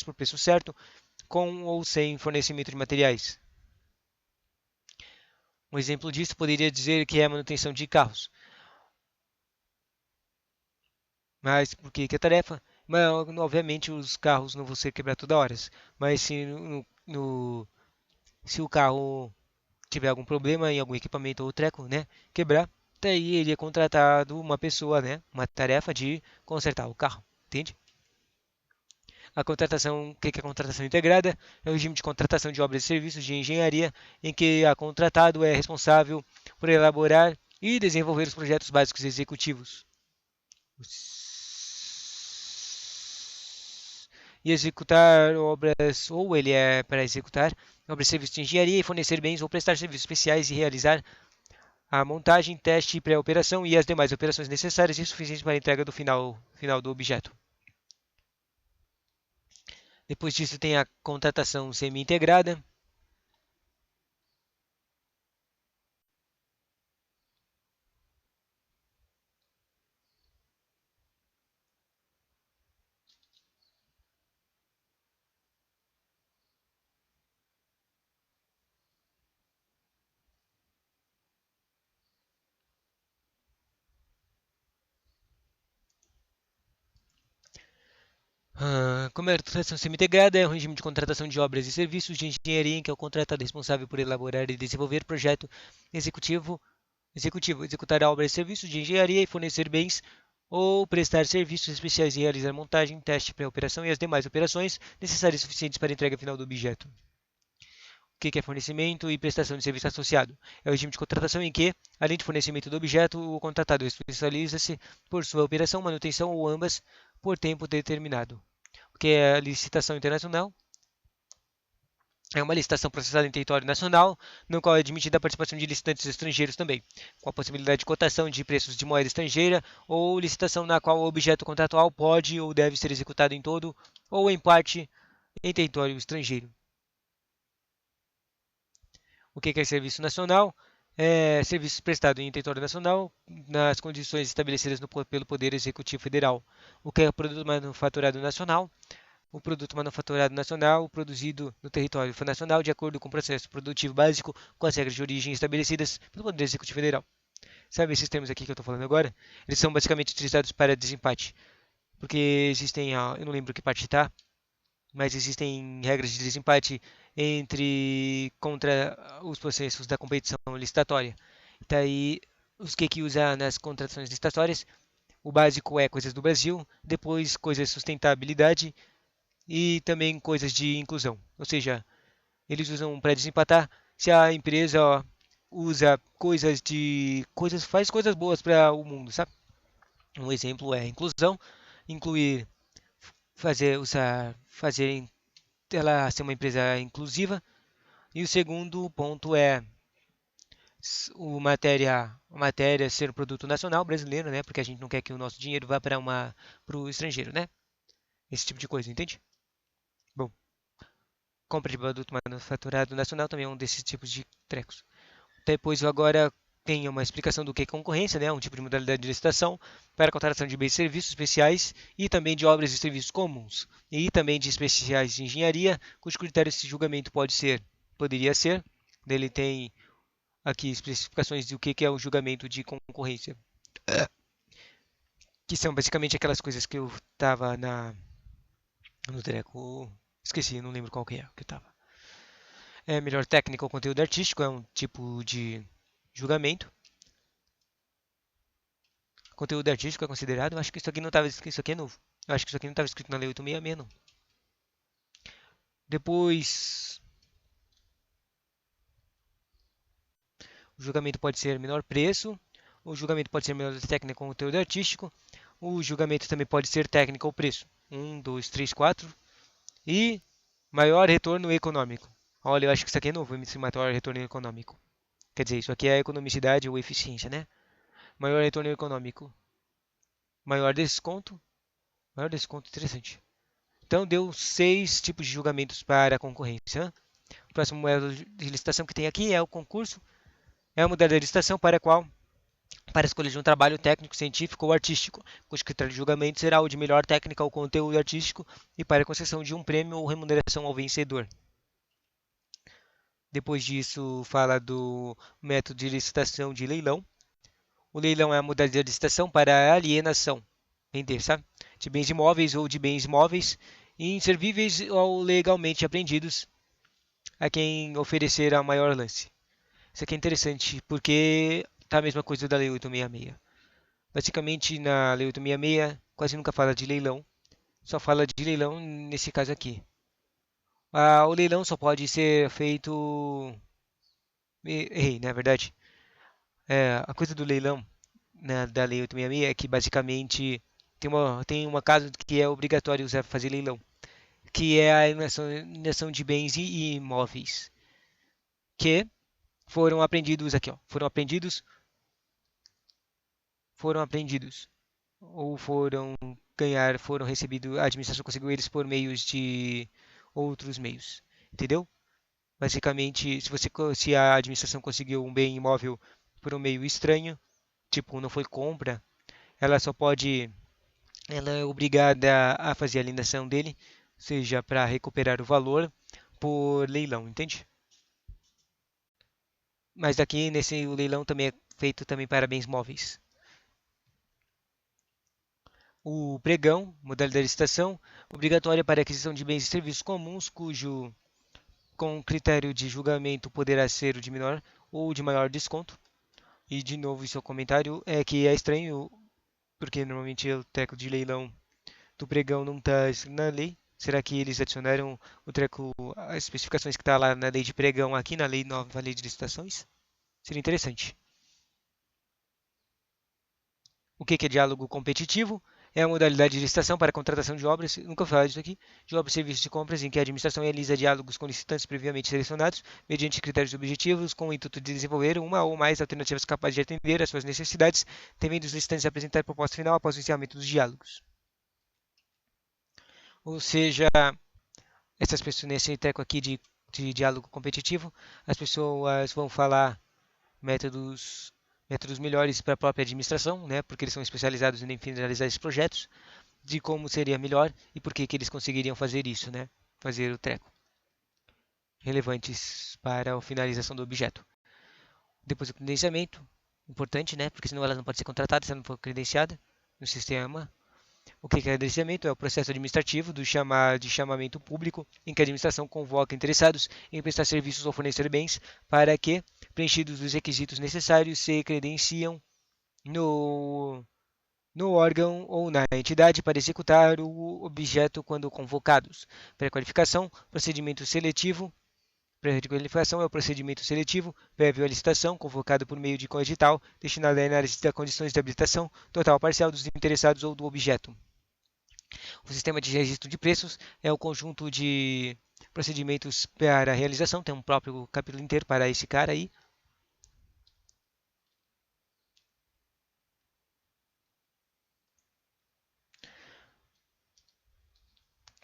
por preço certo, com ou sem fornecimento de materiais. Um exemplo disso poderia dizer que é a manutenção de carros. Mas por que é tarefa? Mas, obviamente os carros não vão ser quebrados toda hora. Mas se o carro tiver algum problema em algum equipamento ou treco, né, quebrar, daí ele é contratado uma pessoa, né, uma tarefa de consertar o carro, entende? A contratação, o que é a contratação integrada? É o regime de contratação de obras e serviços de engenharia em que a contratado é responsável por elaborar e desenvolver os projetos básicos executivos e executar obras, ou ele é para executar obras e serviços de engenharia e fornecer bens ou prestar serviços especiais e realizar a montagem, teste, pré-operação e as demais operações necessárias e suficientes para a entrega do final do objeto. Depois disso tem a contratação semi-integrada. Como é a contratação semi-integrada, é um regime de contratação de obras e serviços de engenharia em que é o contratado responsável por elaborar e desenvolver projeto executivo, executar obras e serviços de engenharia e fornecer bens ou prestar serviços especiais e realizar montagem, teste, pré-operação e as demais operações necessárias e suficientes para a entrega final do objeto. O que é fornecimento e prestação de serviço associado? É o regime de contratação em que, além de fornecimento do objeto, o contratado especializa-se por sua operação, manutenção ou ambas por tempo determinado. O que é a licitação internacional? É uma licitação processada em território nacional, no qual é admitida a participação de licitantes estrangeiros também, com a possibilidade de cotação de preços de moeda estrangeira, ou licitação na qual o objeto contratual pode ou deve ser executado em todo ou em parte em território estrangeiro. O que é serviço nacional? É serviço prestado em território nacional nas condições estabelecidas pelo Poder Executivo Federal. O que é produto manufaturado nacional? O produto manufaturado nacional produzido no território nacional de acordo com o processo produtivo básico com as regras de origem estabelecidas pelo Poder Executivo Federal. Sabe esses termos aqui que eu estou falando agora? Eles são basicamente utilizados para desempate, porque existem, eu não lembro que parte está, mas existem regras de desempate contra os processos da competição licitatória. Daí, os que usa nas contratações licitatórias? O básico é coisas do Brasil, depois coisas de sustentabilidade e também coisas de inclusão. Ou seja, eles usam para desempatar se a empresa usa faz coisas boas para o mundo, sabe? Um exemplo é inclusão, incluir, fazer ela ser uma empresa inclusiva, E o segundo ponto é a matéria ser um produto nacional brasileiro, né? Porque a gente não quer que o nosso dinheiro vá para o estrangeiro, né? Esse tipo de coisa, entende? Bom, compra de produto manufaturado nacional também é um desses tipos de trecos. Depois eu agora tenho uma explicação do que é concorrência, né? Um tipo de modalidade de licitação para a contratação de bens e serviços especiais e também de obras e serviços comuns e também de especiais de engenharia, cujo critério de julgamento poderia ser, ele tem aqui especificações do que é o julgamento de concorrência, que são basicamente aquelas coisas que eu estava no treco, esqueci, não lembro qual que é que eu estava. É melhor técnica ou conteúdo artístico, é um tipo de julgamento. Conteúdo artístico é considerado? Eu acho que isso aqui não estava escrito, isso aqui é novo. Eu acho que isso aqui não estava escrito na Lei 866, não. Depois, o julgamento pode ser menor preço, o julgamento pode ser melhor técnica ou conteúdo artístico, o julgamento também pode ser técnica ou preço. Um, dois, três, quatro. E maior retorno econômico. Olha, eu acho que isso aqui é novo, esse maior retorno econômico. Quer dizer, isso aqui é a economicidade ou eficiência, né? Maior retorno econômico. Maior desconto. Maior desconto, interessante. Então, deu 6 tipos de julgamentos para a concorrência. O próximo modelo de licitação que tem aqui é o concurso. É o modelo de licitação para a escolha de um trabalho técnico, científico ou artístico, cujo critério de julgamento será o de melhor técnica ou conteúdo artístico e para a concessão de um prêmio ou remuneração ao vencedor. Depois disso, fala do método de licitação de leilão. O leilão é a modalidade de licitação para alienação, vender, sabe? De bens imóveis ou de bens móveis, inservíveis ou legalmente apreendidos a quem oferecer a maior lance. Isso aqui é interessante porque tá a mesma coisa da Lei 866. Basicamente, na Lei 866 quase nunca fala de leilão, só fala de leilão nesse caso aqui. O leilão só pode ser feito. Errei, na verdade. A coisa do leilão, né, da Lei 866 é que basicamente tem uma casa que é obrigatório usar fazer leilão, que é a alienação de bens e imóveis, que foram apreendidos aqui, ó, foram apreendidos ou foram recebidos, a administração conseguiu eles por meios de outros meios, entendeu? Basicamente, se a administração conseguiu um bem imóvel por um meio estranho, tipo, não foi compra, ela só pode, ela é obrigada a fazer a alienação dele, seja para recuperar o valor por leilão, entende? Mas aqui nesse o leilão também é feito também para bens móveis. O pregão, modalidade de licitação, obrigatória para aquisição de bens e serviços comuns, cujo com critério de julgamento poderá ser o de menor ou de maior desconto. E de novo, seu comentário é que é estranho, porque normalmente o treco de leilão do pregão não está escrito na lei. Será que eles adicionaram o treco, as especificações que está lá na lei de pregão aqui na lei nova, lei de licitações? Seria interessante. O que é diálogo competitivo? É a modalidade de licitação para a contratação de obras, nunca falei disso aqui, de obras e serviços de compras em que a administração realiza diálogos com licitantes previamente selecionados, mediante critérios objetivos, com o intuito de desenvolver uma ou mais alternativas capazes de atender às suas necessidades, devendo os licitantes apresentar a proposta final após o encerramento dos diálogos. Ou seja, essas pessoas nesse treco aqui de diálogo competitivo, as pessoas vão falar métodos métodos melhores para a própria administração, né, porque eles são especializados em finalizar esses projetos, de como seria melhor e por que eles conseguiriam fazer isso, né, fazer o treco, relevantes para a finalização do objeto. Depois o credenciamento, importante, né, porque senão ela não pode ser contratada se ela não for credenciada no sistema. O que é credenciamento? É o processo administrativo de chamamento público em que a administração convoca interessados em prestar serviços ou fornecer bens para que, preenchidos os requisitos necessários, se credenciam no, no órgão ou na entidade para executar o objeto quando convocados. Pré-qualificação, procedimento seletivo. Pré-qualificação é o procedimento seletivo prévio à licitação, convocado por meio de edital, destinado à análise das condições de habilitação total ou parcial dos interessados ou do objeto. O sistema de registro de preços é o conjunto de procedimentos para a realização, tem um próprio capítulo inteiro para esse cara aí.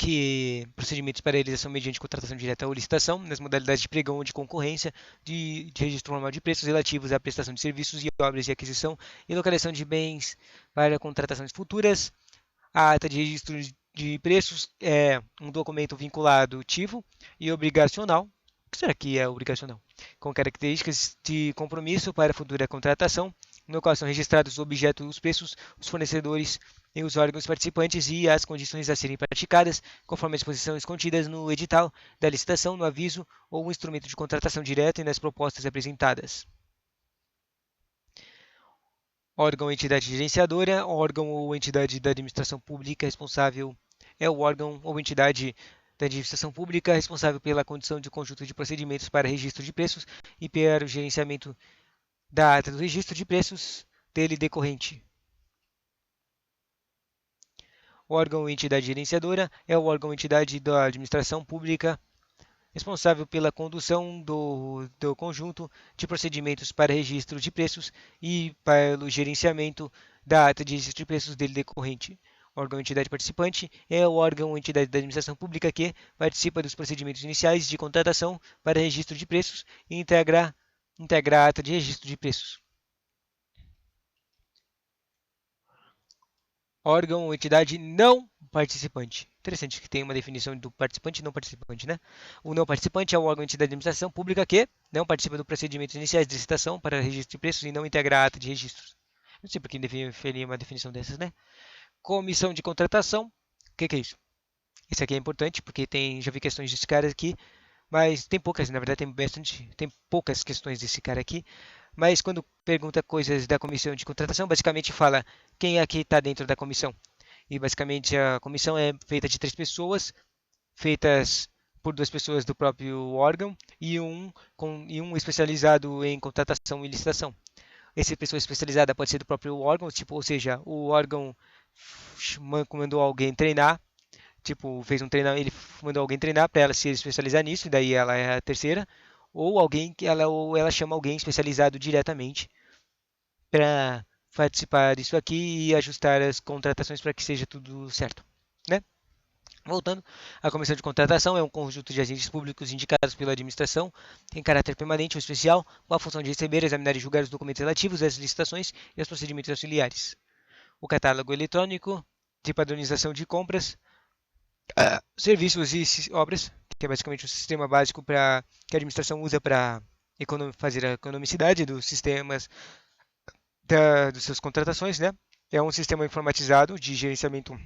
Que procedimentos para realização mediante contratação direta ou licitação, nas modalidades de pregão ou de concorrência, de registro formal de preços relativos à prestação de serviços e obras e aquisição e localização de bens para contratações futuras. A ata de registro de preços é um documento vinculativo e obrigacional. O que será que é obrigacional? Com características de compromisso para futura contratação, no qual são registrados o objeto, os preços, os fornecedores e os órgãos participantes e as condições a serem praticadas, conforme as disposições contidas no edital da licitação, no aviso ou o instrumento de contratação direta e nas propostas apresentadas. Órgão ou entidade gerenciadora, órgão ou entidade da administração pública responsável é o órgão ou entidade da administração pública responsável pela condição de conjunto de procedimentos para registro de preços e para o gerenciamento da ata do registro de preços dele decorrente. O órgão ou entidade gerenciadora é o órgão ou entidade da administração pública responsável pela condução do conjunto de procedimentos para registro de preços e pelo gerenciamento da ata de registro de preços dele decorrente. O órgão ou entidade participante é o órgão ou entidade da administração pública que participa dos procedimentos iniciais de contratação para registro de preços e integra a ata de registro de preços. Órgão ou entidade não participante. Interessante que tem uma definição do participante e não participante, né? O não participante é o órgão ou entidade de administração pública que não participa do procedimento iniciais de licitação para registro de preços e não integra a ata de registros. Não sei por que definir uma definição dessas, né? Comissão de contratação. O que é isso? Esse aqui é importante porque já vi questões desse cara aqui, mas tem poucas, na verdade tem poucas questões desse cara aqui. Mas quando pergunta coisas da comissão de contratação, basicamente fala quem aqui está dentro da comissão. E basicamente a comissão é feita de 3 pessoas, feitas por 2 pessoas do próprio órgão e um especializado em contratação e licitação. Essa pessoa especializada pode ser do próprio órgão, tipo, ou seja, o órgão mandou alguém treinar, tipo, fez um treinamento, ele mandou alguém treinar para ela se especializar nisso, e daí ela é a terceira, ou ela chama alguém especializado diretamente para participar disso aqui e ajustar as contratações para que seja tudo certo, né? Voltando, a comissão de contratação é um conjunto de agentes públicos indicados pela administração em caráter permanente ou especial, com a função de receber, examinar e julgar os documentos relativos às licitações e aos procedimentos auxiliares. O catálogo eletrônico de padronização de compras, serviços e obras, que é basicamente um sistema básico que a administração usa para fazer a economicidade dos sistemas das suas contratações, né? É um sistema informatizado de gerenciamento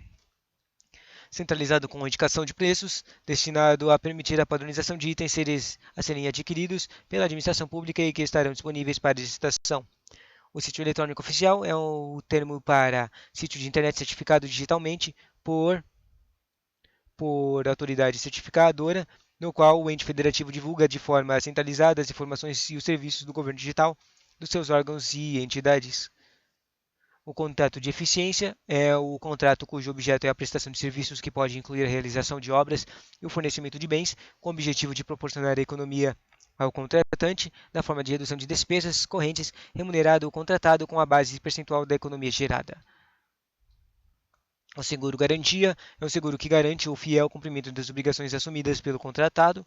centralizado com indicação de preços, destinado a permitir a padronização de itens a serem adquiridos pela administração pública e que estarão disponíveis para licitação. O sítio eletrônico oficial é o termo para sítio de internet certificado digitalmente por autoridade certificadora, no qual o ente federativo divulga de forma centralizada as informações e os serviços do governo digital dos seus órgãos e entidades. O contrato de eficiência é o contrato cujo objeto é a prestação de serviços que pode incluir a realização de obras e o fornecimento de bens, com o objetivo de proporcionar a economia ao contratante, na forma de redução de despesas correntes, remunerado o contratado com a base percentual da economia gerada. O seguro garantia é o seguro que garante o fiel cumprimento das obrigações assumidas pelo contratado.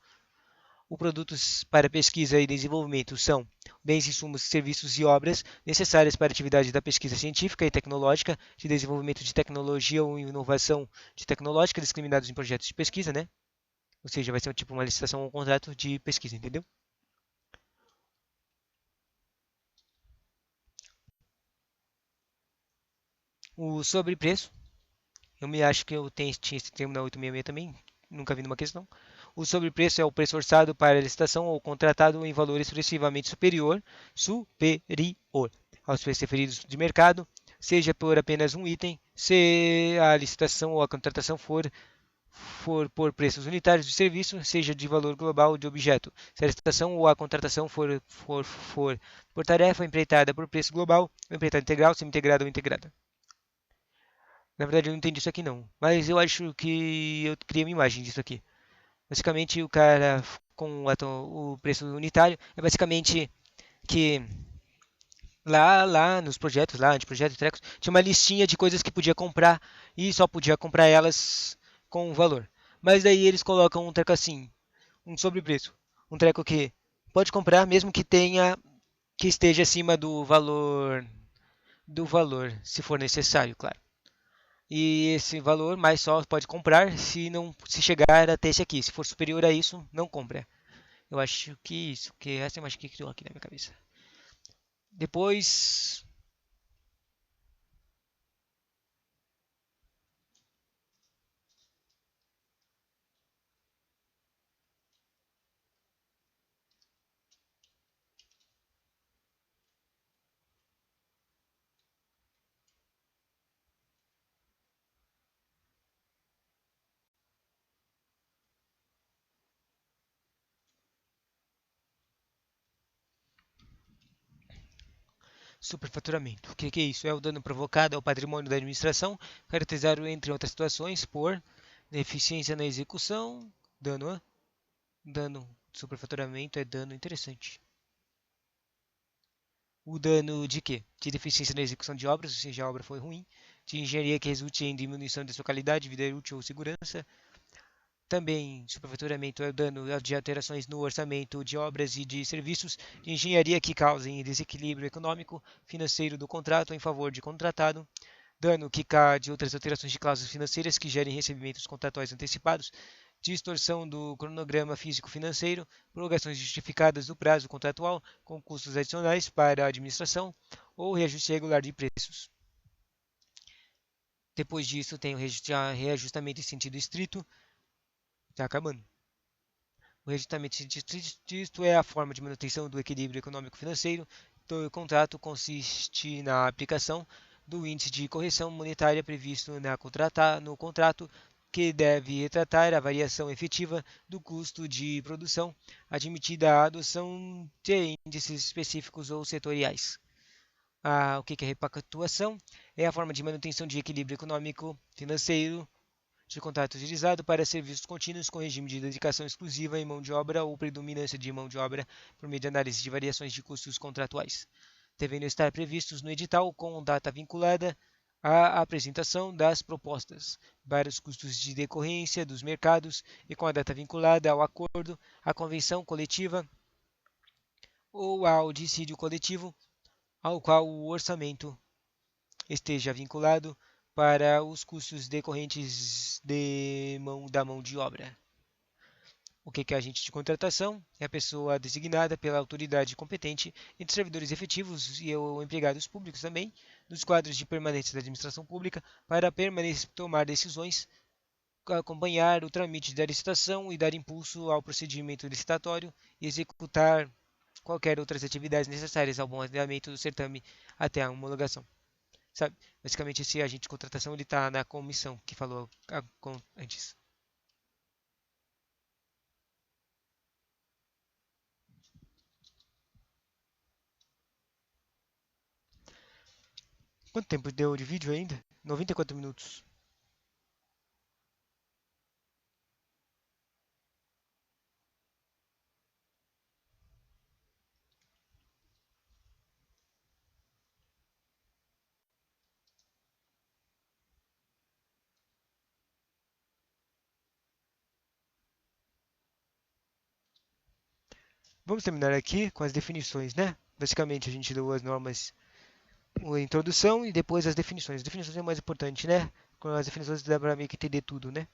Os produtos para pesquisa e desenvolvimento são bens, insumos, serviços e obras necessárias para a atividade da pesquisa científica e tecnológica, de desenvolvimento de tecnologia ou inovação de tecnológica discriminados em projetos de pesquisa, né? Ou seja, vai ser tipo uma licitação ou um contrato de pesquisa, entendeu? O sobrepreço, eu me acho que tinha esse termo na 866 também, nunca vi numa questão. O sobrepreço é o preço orçado para a licitação ou contratado em valor expressivamente superior aos preços referidos de mercado, seja por apenas um item, se a licitação ou a contratação for por preços unitários de serviço, seja de valor global de objeto. Se a licitação ou a contratação for por tarefa empreitada por preço global, ou empreitada integral, semi-integrada ou integrada. Na verdade, eu não entendi isso aqui não, mas eu acho que eu criei uma imagem disso aqui. Basicamente, o cara com o preço unitário é basicamente que lá nos projetos, lá, anteprojetos e trecos, tinha uma listinha de coisas que podia comprar e só podia comprar elas com valor. Mas daí eles colocam um treco assim, um sobrepreço. Um treco que pode comprar mesmo que tenha que esteja acima do valor, se for necessário, claro. E esse valor mais só pode comprar se não se chegar até esse aqui. Se for superior a isso, não compra. Eu acho que isso, que essa é uma que criou aqui na minha cabeça. Depois, superfaturamento. O que é isso? É o dano provocado ao patrimônio da administração, caracterizado, entre outras situações, por deficiência na execução, dano, superfaturamento é dano interessante. O dano de quê? De deficiência na execução de obras, ou seja, a obra foi ruim, de engenharia que resulte em diminuição de sua qualidade, vida útil ou segurança. Também, superfaturamento é o dano de alterações no orçamento de obras e de serviços de engenharia que causem desequilíbrio econômico, financeiro do contrato em favor de contratado. Dano que cá de outras alterações de cláusulas financeiras que gerem recebimentos contratuais antecipados, distorção do cronograma físico-financeiro, prorrogações justificadas do prazo contratual com custos adicionais para a administração ou reajuste regular de preços. Depois disso, tem o reajustamento em sentido estrito, está acabando. O reajustamento em sentido estrito é a forma de manutenção do equilíbrio econômico-financeiro do contrato, consiste na aplicação do índice de correção monetária previsto no contrato, que deve retratar a variação efetiva do custo de produção, admitida a adoção de índices específicos ou setoriais. O que é repactuação? É a forma de manutenção de equilíbrio econômico-financeiro de contrato utilizado para serviços contínuos com regime de dedicação exclusiva em mão de obra ou predominância de mão de obra por meio de análise de variações de custos contratuais, devendo estar previstos no edital com data vinculada à apresentação das propostas para os custos de decorrência dos mercados e com a data vinculada ao acordo, à convenção coletiva ou ao dissídio coletivo ao qual o orçamento esteja vinculado para os custos decorrentes da mão de obra. O que é agente de contratação? É a pessoa designada pela autoridade competente entre servidores efetivos e ou empregados públicos também, nos quadros de permanência da administração pública, para tomar decisões, acompanhar o trâmite da licitação e dar impulso ao procedimento licitatório e executar qualquer outras atividades necessárias ao bom andamento do certame até a homologação. Sabe? Basicamente, esse agente de contratação ele está na comissão que falou antes. Quanto tempo deu de vídeo ainda? 94 minutos. Vamos terminar aqui com as definições, né? Basicamente, a gente deu as normas, a introdução e depois as definições. As definições é o mais importante, né? Com as definições dá para meio que entender tudo, né?